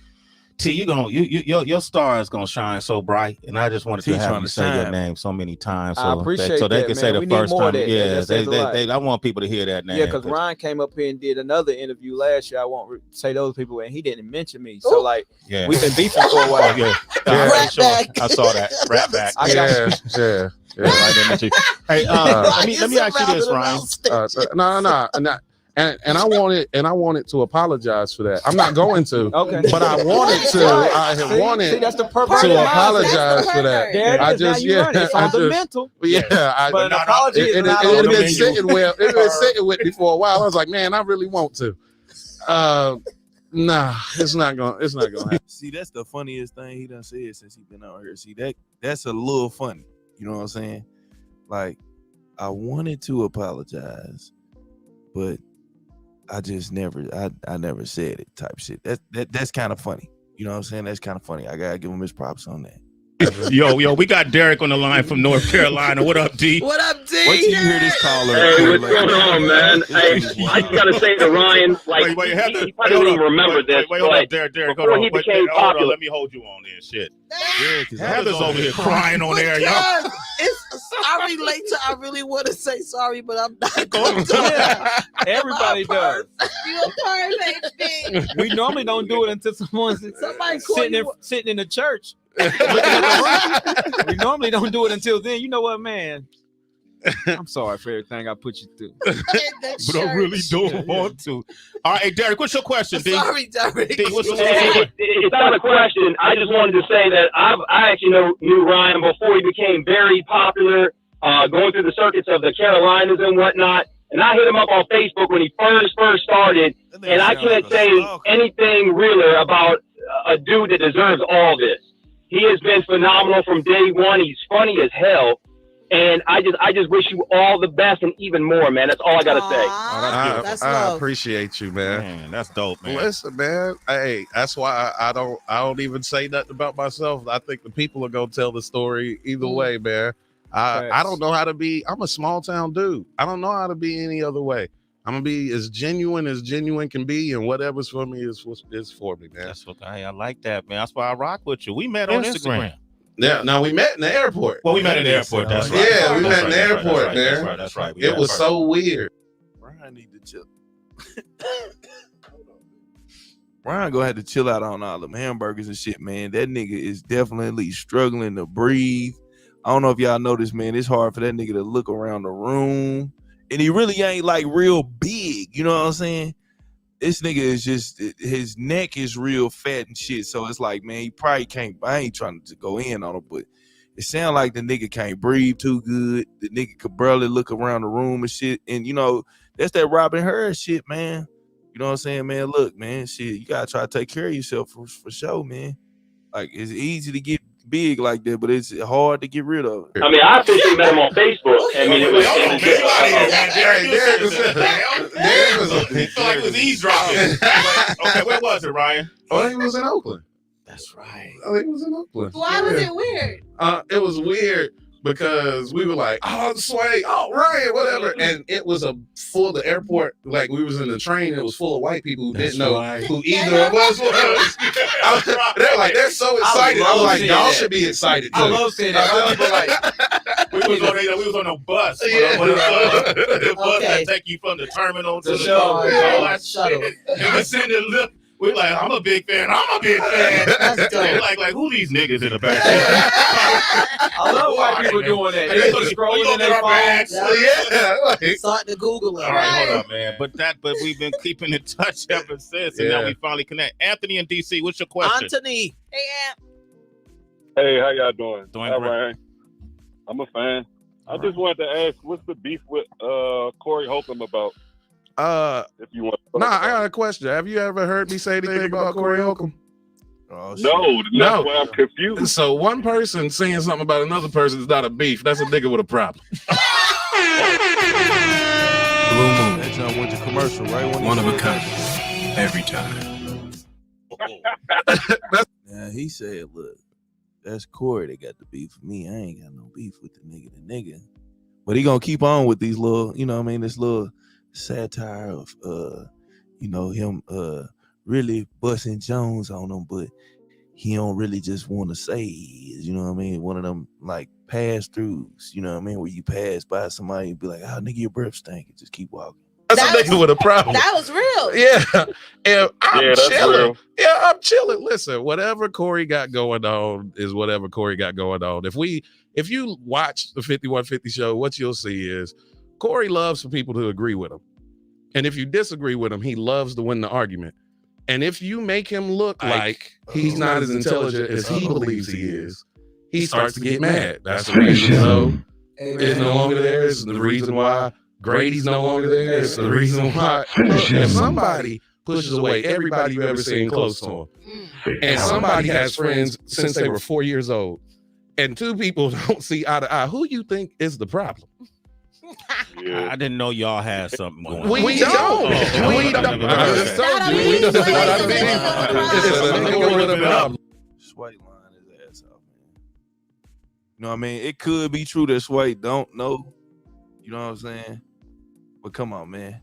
Your star is gonna shine so bright, and I just wanted T to have trying you to say your shine. name so many times, I so appreciate so they that, can say man. the We need first more of time. that. That Yeah, just says a lot. I want people to hear that name. Yeah, because Ryan came up here and did another interview last year. I won't say those people, and he didn't mention me. So like, Yeah. we've been beefing for a while. Yeah, Rat sure. back. I saw that. Rat back. I got Yeah. I didn't mention you. Hey, let me ask you this, Ryan. And I wanted to apologize for that. I'm not going to. Okay. But I wanted to. I had wanted See, that's the perverted to mindset. apologize for that. There it I is. Now just you learn it. It's on the mental. Yeah. But an apology is not on It the been menu. sitting well. It been sitting with me for a while. I was like, man, I really want to. Nah, it's not gonna happen. See, that's the funniest thing he done said since he been out here. See, that's a little funny. You know what I'm saying? Like, I wanted to apologize, but I just never said it type shit. That's kind of funny. You know what I'm saying? That's kind of funny. I gotta give him his props on that. Yo, we got Derek on the line from North Carolina. What up, D? What up, D? Wait till you hear this caller. Hey, what's going on, man? Hey, I just gotta say to Ryan, like, he probably don't even remember this, Wait, hold but up, Derek, hold before on. he Wait, became hold on, popular, let me hold you on there. Shit. Yeah, because Heather's over here crying on there, y'all. Because I relate to. I really want to say sorry, but I'm not going to. Everybody does. You a perfect thing. We normally don't do it until someone's Somebody call sitting in the church. Looking at the room. We normally don't do it until then. You know what, man? I'm sorry for everything I put you through. But I really don't want to. All right, hey, Derek, what's your question, D? Sorry, Derek. D, what's your Hey, question? it's not a question. I just wanted to say that I actually knew Ryan before he became very popular, going through the circuits of the Carolinas and whatnot. And I hit him up on Facebook when he first started, and I can't say anything realer about a dude that deserves all this. He has been phenomenal from day one. He's funny as hell. And I just wish you all the best and even more, man. That's all I gotta say. I appreciate you, man. That's dope, man. Listen, man. Hey, that's why I don't even say nothing about myself. I think the people are gonna tell the story either way, man. I don't know how to be. I'm a small town dude. I don't know how to be any other way. I'm gonna be as genuine can be, and whatever's for me is for me, man. That's what I like that, man. That's why I rock with you. We met on Instagram. Yeah, no, we met in the airport. Well, we met in the airport. That's right. Yeah, we met in the airport, man. That's right. It was so weird. Ryan need to chill. Ryan gonna have to chill out on all them hamburgers and shit, man. That nigga is definitely struggling to breathe. I don't know if y'all noticed, man. It's hard for that nigga to look around the room, and he really ain't like real big. You know what I'm saying? This nigga is just, his neck is real fat and shit. So it's like, man, he probably can't. I ain't trying to go in on him, but it sound like the nigga can't breathe too good. The nigga could barely look around the room and shit. And you know, that's that Robin Hood shit, man. You know what I'm saying, man? Look, man, shit, you gotta try to take care of yourself for sure, man. Like, it's easy to big like that, but it's hard to get rid of. I mean, I officially met him on Facebook. I mean, it was. He felt like it was eavesdropping. Okay, where was it, Ryan? Oh, he was in Oakland. That's right. I think it was in Oakland. Why was it weird? It was weird because we were like, oh, Sway, oh, Ryan, whatever. And it was the airport, like we was in the train, it was full of white people who didn't know who either of us was. They're like, they're so excited. I was like, y'all should be excited too. I love seeing that. We was on a bus. The bus that take you from the terminal to the show. Shuttle. And we sitting there look. We're like, I'm a big fan. They're like, who these niggas in the back? I love white people doing that. They go scrolling in their phones. Start to Google it. All right, hold up, man. But we've been keeping in touch ever since, and now we finally connect. Anthony in DC, what's your question? Anthony. Hey, Amp. Hey, how y'all doing? Doing all great. right. I'm a fan. I just wanted to ask, what's the beef with Corey Holcomb about? If you want. I got a question. Have you ever heard me say anything about Corey Holcomb? No, that's why I'm confused. So one person saying something about another person is not a beef. That's a nigga with a problem. Blue Moon. That jump went to commercial, right? One of a kind. Every time. Now he said, look, that's Corey that got the beef with me. I ain't got no beef with the nigga. But he gonna keep on with these little, this little satire of him really busting Jones on him, but he don't really just want to say he is, one of them like pass throughs, where you pass by somebody and be like, oh nigga, your breath stink, and just keep walking. That's a nigga with a problem. That was real. Yeah. And I'm that's chilling. real. Yeah, I'm chilling. Listen, whatever Corey got going on is whatever Corey got going on. If you watch the 5150 show, what you'll see is Corey loves for people to agree with him. And if you disagree with him, he loves to win the argument. And if you make him look like he's not as intelligent as he believes he is, he starts to get mad. That's the reason so is no longer there. It's the reason why Grady's no longer there. It's the reason why if somebody pushes away everybody you ever seen close to him, and somebody has friends since they were 4 years old, and two people don't see eye to eye, who you think is the problem? I didn't know y'all had something going on. We don't. We don't. I just told you. We don't. Sway line his ass out, man. You know what I mean? It could be true that Sway don't know. You know what I'm saying? But come on, man.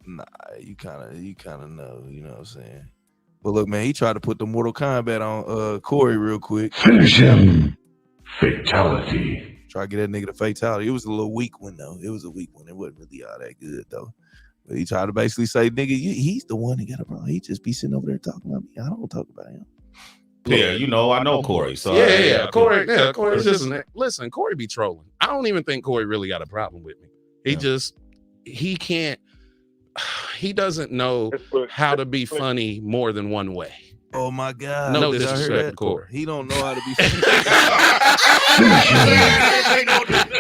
Nah, you kind of know. You know what I'm saying? But look, man, he tried to put the Mortal Kombat on Corey real quick. Finish him. Fatality. Try to get that nigga the fatality. It was a little weak one though. It was a weak one. It wasn't really all that good though. But he tried to basically say, nigga, he's the one that got a problem. He just be sitting over there talking about me. I don't talk about him. Yeah, I know Corey. So yeah. Corey's just listen. Corey be trolling. I don't even think Corey really got a problem with me. He can't. He doesn't know how to be funny more than one way. Oh my God! No disrespect to Corey. He don't know how to be funny.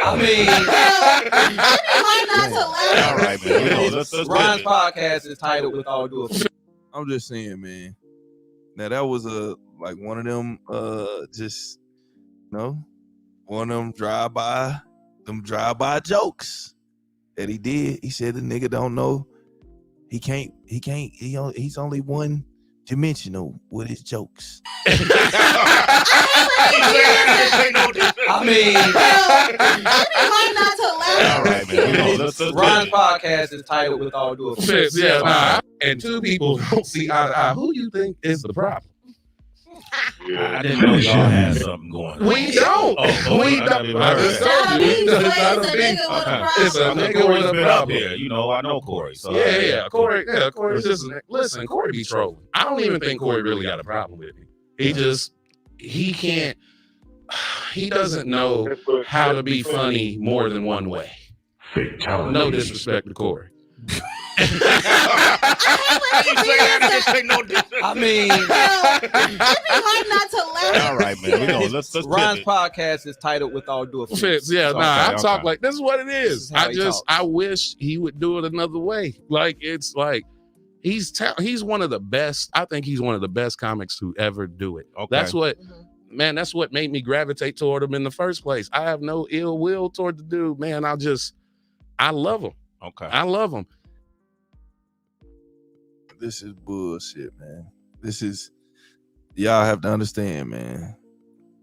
I mean, all right, man. Let's Ryan's podcast is titled "With All Due Respect." I'm just saying, man. Now that was one of them one of them drive-by jokes that he did. He said the nigga don't know. He's only one dimensional with his jokes. I mean, all right, man. Ryan's podcast is titled "With All Due Respect." Yeah, and two people don't see eye to eye. Who you think is the problem? I didn't know y'all had something going on. We don't. We don't. I just told you. It's a nigga with a problem. I know Corey. So yeah. Corey's just listen. Corey be trolling. I don't even think Corey really got a problem with me. He can't. He doesn't know how to be funny more than one way. Fatality. No disrespect to Corey. I mean, all right, man. Let's Ryan's podcast is titled "With All Due Respect." I talk like this is what it is. I wish he would do it another way. Like it's like He's one of the best. I think he's one of the best comics to ever do it. Okay. That's what, man. That's what made me gravitate toward him in the first place. I have no ill will toward the dude, man. I love him. Okay. I love him. This is bullshit, man. This is, y'all have to understand, man.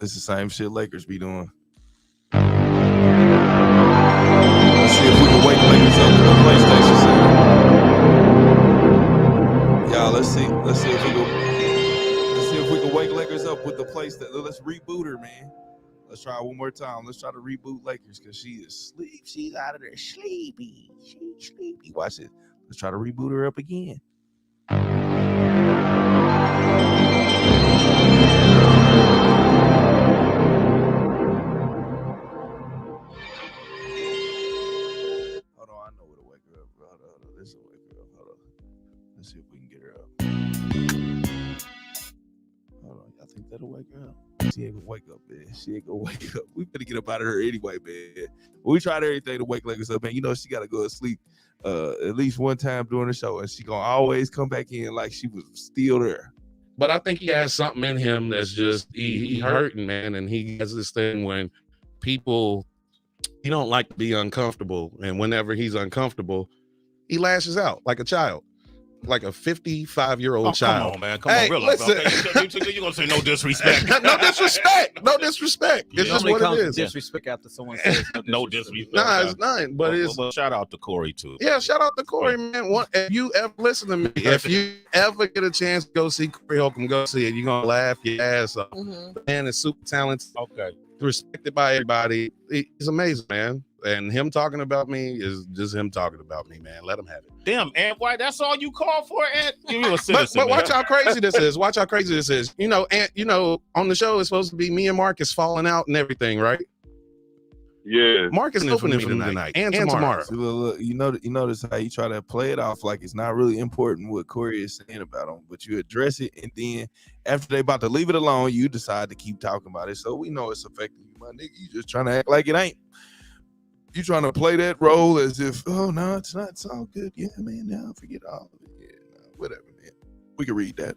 This is the same shit Lakers be doing. Let's see if we can wake Lakers up with the PlayStation Center. Y'all, let's see if we can wake Lakers up with the PlayStation. Let's reboot her, man. Let's try it one more time. Let's try to reboot Lakers because she is asleep. She's out of there sleepy. She's sleepy. Watch it. Let's try to reboot her up again. Hold on, I know where to wake her up. Hold on. This will wake her up. Hold on. Let's see if we can get her up. Hold on, y'all think that'll wake her up? She ain't gonna wake up, man. She ain't gonna wake up. We better get up out of her anyway, man. We tried everything to wake Lakers up, man. You know she gotta go to sleep at least one time during the show, and she gonna always come back in like she was still there. But I think he has something in him that's just he hurting, man, and he has this thing when people, he don't like to be uncomfortable, and whenever he's uncomfortable, he lashes out like a child. Like a 55-year-old child. Come on, man. Come on, relax. Okay, you're gonna say no disrespect. No disrespect. No disrespect. It's just what it is. Disrespect after someone says no disrespect. Nah, it's not. But it's shout out to Corey too. Yeah, shout out to Corey, man. If you ever listen to me, if you ever get a chance to go see Corey Holcomb, go see it. You're gonna laugh your ass off. The man is super talented. Okay. Respected by everybody. He's amazing, man. And him talking about me is just him talking about me, man. Let him have it. Damn, Ant White, that's all you call for, Ant? Give you a citizen. But watch how crazy this is. Watch how crazy this is. You know, Ant, on the show it's supposed to be me and Marcus falling out and everything, right? Yeah. Marcus is opening for me tonight and tomorrow. See, look, you notice how you try to play it off like it's not really important what Corey is saying about him, but you address it, and then after they about to leave it alone, you decide to keep talking about it. So we know it's affecting you, my nigga. You just trying to act like it ain't. You trying to play that role as if, oh no, it's not. It's all good. Yeah, man. Now forget all of it. Yeah, no, whatever, man. We can read that.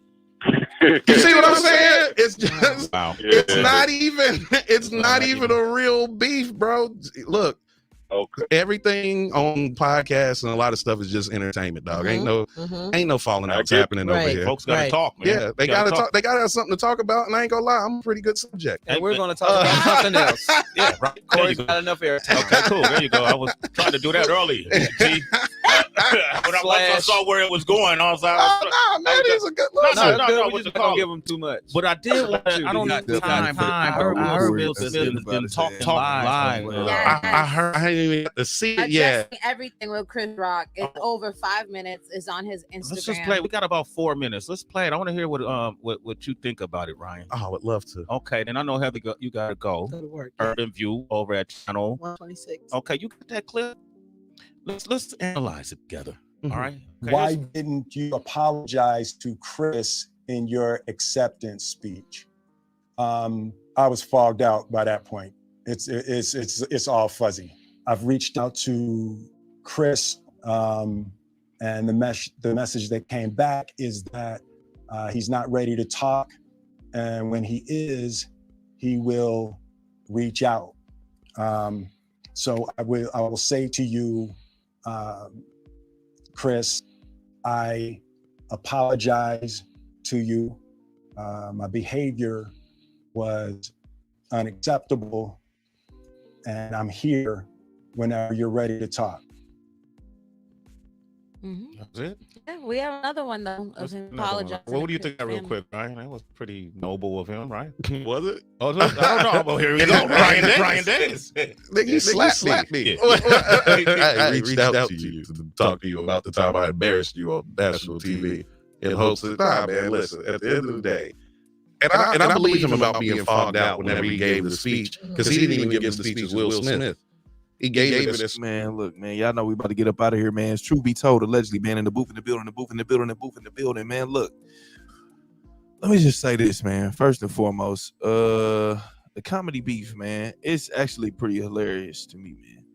You see what I'm saying? It's just, wow. It's not even a real beef, bro. Look, everything on podcasts and a lot of stuff is just entertainment, dog. Ain't no falling outs happening over here. Folks gotta talk, man. Yeah, they gotta talk. They gotta have something to talk about, and I ain't gonna lie, I'm a pretty good subject. And we're gonna talk about something else. Yeah, right. Corey's got enough air. Okay, cool. There you go. I was trying to do that earlier. See? Once I saw where it was going, I was like, man, he's a good look. No, we just don't give him too much. But I did want to, I don't need time. I heard Bill Smith been talking live. I hadn't even got to see it yet. Everything with Chris Rock. It's over 5 minutes. It's on his Instagram. Let's just play. We got about 4 minutes. Let's play it. I want to hear what you think about it, Ryan. Oh, I would love to. Okay, then I know Heather, you gotta go. Go to work. Urban View over at channel 126. Okay, you got that clip? Let's analyze it together. All right. Okay, why didn't you apologize to Chris in your acceptance speech? I was fogged out by that point. It's all fuzzy. I've reached out to Chris, and the message that came back is that he's not ready to talk, and when he is, he will reach out. So I will say to you, Chris, I apologize to you. My behavior was unacceptable, and I'm here whenever you're ready to talk. That's it? Yeah, we have another one though of him apologizing. What do you think of that real quick, Ryan? That was pretty noble of him, right? Was it? Oh, I don't know. Well, here we go. Ryan Davis. You slapped me. I reached out to you to talk to you about the time I embarrassed you on national TV in hopes of time, man. Listen, at the end of the day, and I believe him about being fogged out whenever he gave the speech, because he didn't even give the speech as Will Smith. He gave it this. Man, look, man, y'all know we about to get up out of here, man. It's truth be told, allegedly, man, in the booth, in the building, man. Look, let me just say this, man. First and foremost, the comedy beef, man, it's actually pretty hilarious to me, man.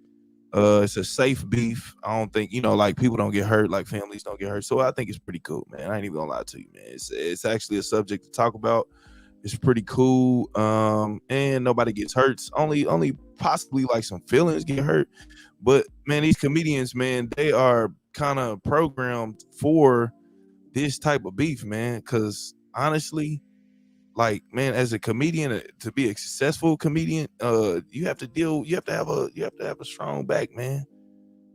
It's a safe beef. I don't think, like people don't get hurt, like families don't get hurt. So I think it's pretty cool, man. I ain't even gonna lie to you, man. It's actually a subject to talk about. It's pretty cool. And nobody gets hurt. Only possibly like some feelings get hurt. But man, these comedians, man, they are kind of programmed for this type of beef, man. Cause honestly, like, man, as a comedian, to be a successful comedian, you have to have a strong back, man.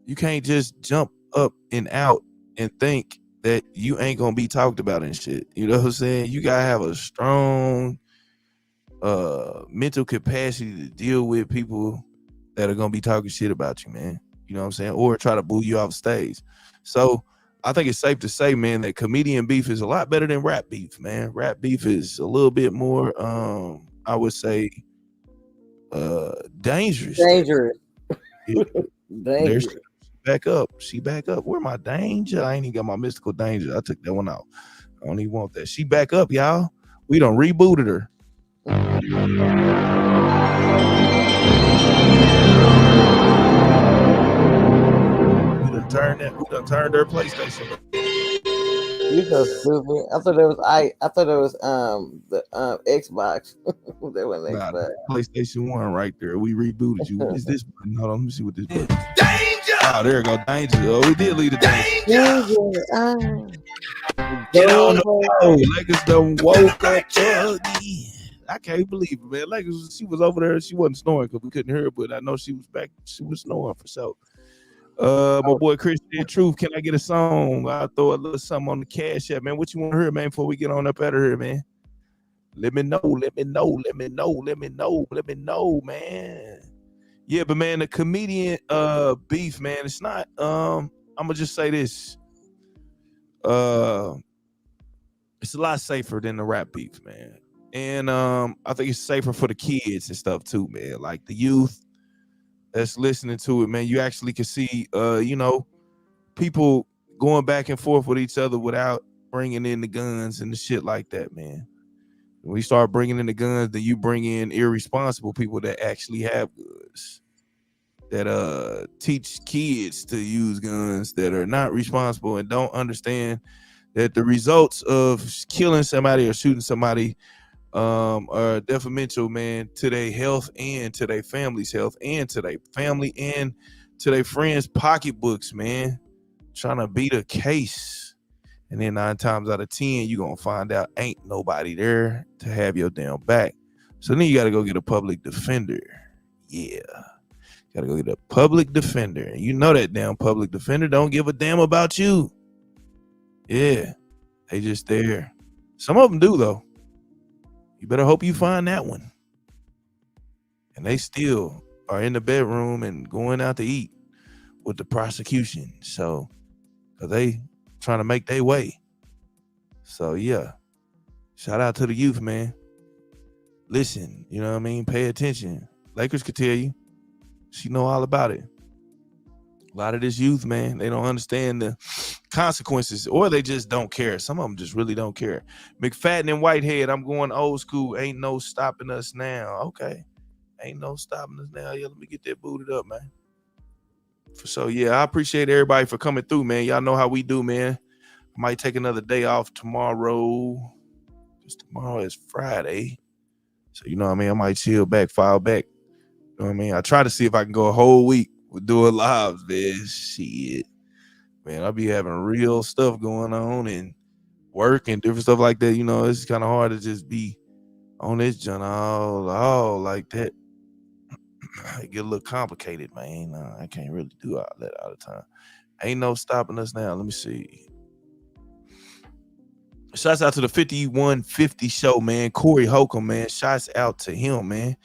You can't just jump up and out and think that you ain't gonna be talked about and shit. You know what I'm saying? You gotta have a strong mental capacity to deal with people that are gonna be talking shit about you, man. You know what I'm saying? Or try to boo you off stage. So I think it's safe to say, man, that comedian beef is a lot better than rap beef, man. Rap beef is a little bit more, I would say, dangerous. Dangerous. Yeah. Dangerous. She back up. Where my danger? I ain't even got my mystical danger. I took that one out. I don't even want that. She back up, y'all. We done rebooted her. We done turned her PlayStation. You so stupid. I thought it was the Xbox. That wasn't Nah, Xbox. PlayStation 1 right there. We rebooted you. What is this button? Hold on, let me see what this button. Danger! Oh, there it go. Danger. Oh, we did leave the danger. Get on the Lakers done woke up Chuggy. I can't believe it, man. Lakers, she was over there. She wasn't snoring because we couldn't hear her, but I know she was back. She was snoring for sure. My boy Chrisean Truth, can I get a song? I'll throw a little something on the cash app, man. What you want to hear, man, before we get on up out of here, man? Let me know, man. Yeah, but man, the comedian beef, man, it's not I'm gonna just say this. It's a lot safer than the rap beef, man. And I think it's safer for the kids and stuff too, man. Like the youth that's listening to it, man, you actually can see people going back and forth with each other without bringing in the guns and the shit like that, man. When you start bringing in the guns, then you bring in irresponsible people that actually have guns, that teach kids to use guns, that are not responsible and don't understand that the results of killing somebody or shooting somebody are detrimental, man, to their health and to their family's health and to their family and to their friends' pocketbooks, man. Trying to beat a case. And then 9 times out of 10, you're going to find out ain't nobody there to have your damn back. So then you got to go get a public defender. Yeah. Got to go get a public defender. And you know that damn public defender don't give a damn about you. Yeah. They just there. Some of them do, though. You better hope you find that one. And they still are in the bedroom and going out to eat with the prosecution. So, cause they trying to make their way. So yeah, shout out to the youth, man. Listen, you know what I mean? Pay attention. Lakers could tell you. She know all about it. A lot of this youth, man, they don't understand the consequences, or they just don't care. Some of them just really don't care. McFadden and Whitehead, I'm going old school. Ain't no stopping us now. Okay. Ain't no stopping us now. Yeah, let me get that booted up, man. So yeah, I appreciate everybody for coming through, man. Y'all know how we do, man. I might take another day off tomorrow, because tomorrow is Friday. So you know what I mean? I might chill back, file back. You know what I mean? I try to see if I can go a whole week with doing lives, man. Shit. Man, I'll be having real stuff going on and work and different stuff like that. You know, it's kind of hard to just be on this junk all like that. It get a little complicated, man. I can't really do all that all the time. Ain't no stopping us now. Let me see. Shouts out to the 5150 show, man. Corey Holcomb, man. Shouts out to him, man.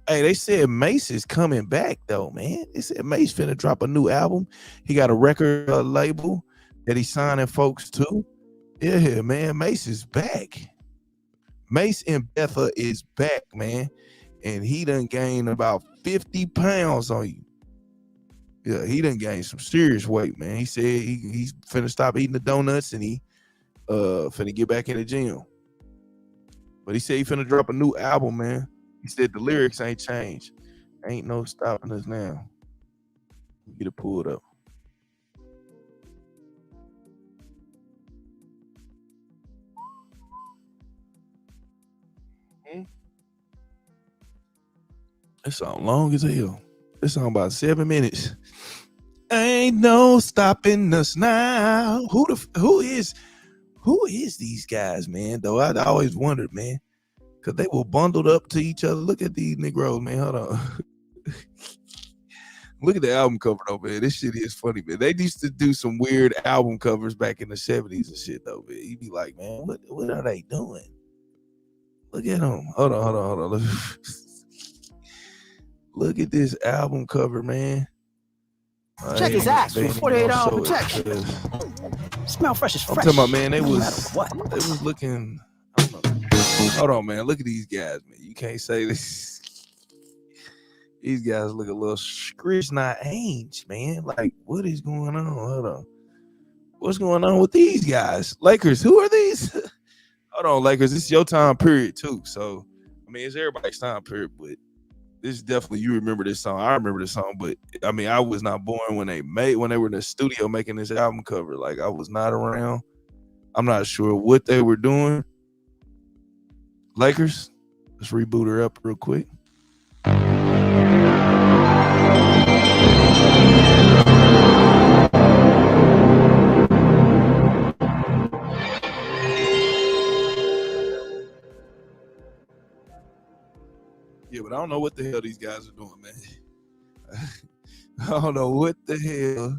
Hey, they said Mace is coming back, though, man. They said Mace finna drop a new album. He got a record label that he's signing folks to. Yeah, man. Mace is back. Mace and Betha is back, man. And he done gained about 50 pounds on you. Yeah, he done gained some serious weight, man. He said he's finna stop eating the donuts and he finna get back in the gym. But he said he finna drop a new album, man. He said the lyrics ain't changed. Ain't no stopping us now. Get it pulled up. This song long as hell. This song about 7 minutes. Ain't no stopping us now. Who is these guys, man? Though I always wondered, man, because they were bundled up to each other. Look at these Negroes, man. Hold on. Look at the album cover though, man. This shit is funny, man. They used to do some weird album covers back in the 70s and shit though, man. You'd be like, man, what are they doing? Look at them. Hold on. Look at this album cover, man. Check his ass for 48-hour protection. Smell fresh as fresh. I'm talking about, man, they was looking. I don't know. Hold on, man. Look at these guys, man. You can't say this. These guys look a little scritch, not age, man. Like, what is going on? Hold on. What's going on with these guys? Lakers, who are these? Hold on, Lakers. This is your time period too. So, I mean, it's everybody's time period, but this is definitely, you remember this song. I remember this song, but I mean, I was not born when they were in the studio making this album cover. Like, I was not around. I'm not sure what they were doing. Lakers, let's reboot her up real quick. Yeah, but I don't know what the hell these guys are doing, man. I don't know what the hell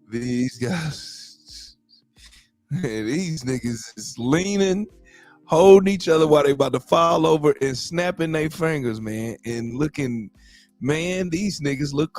these guys. Man, these niggas is leaning, holding each other while they about to fall over and snapping their fingers, man, and looking. Man, these niggas look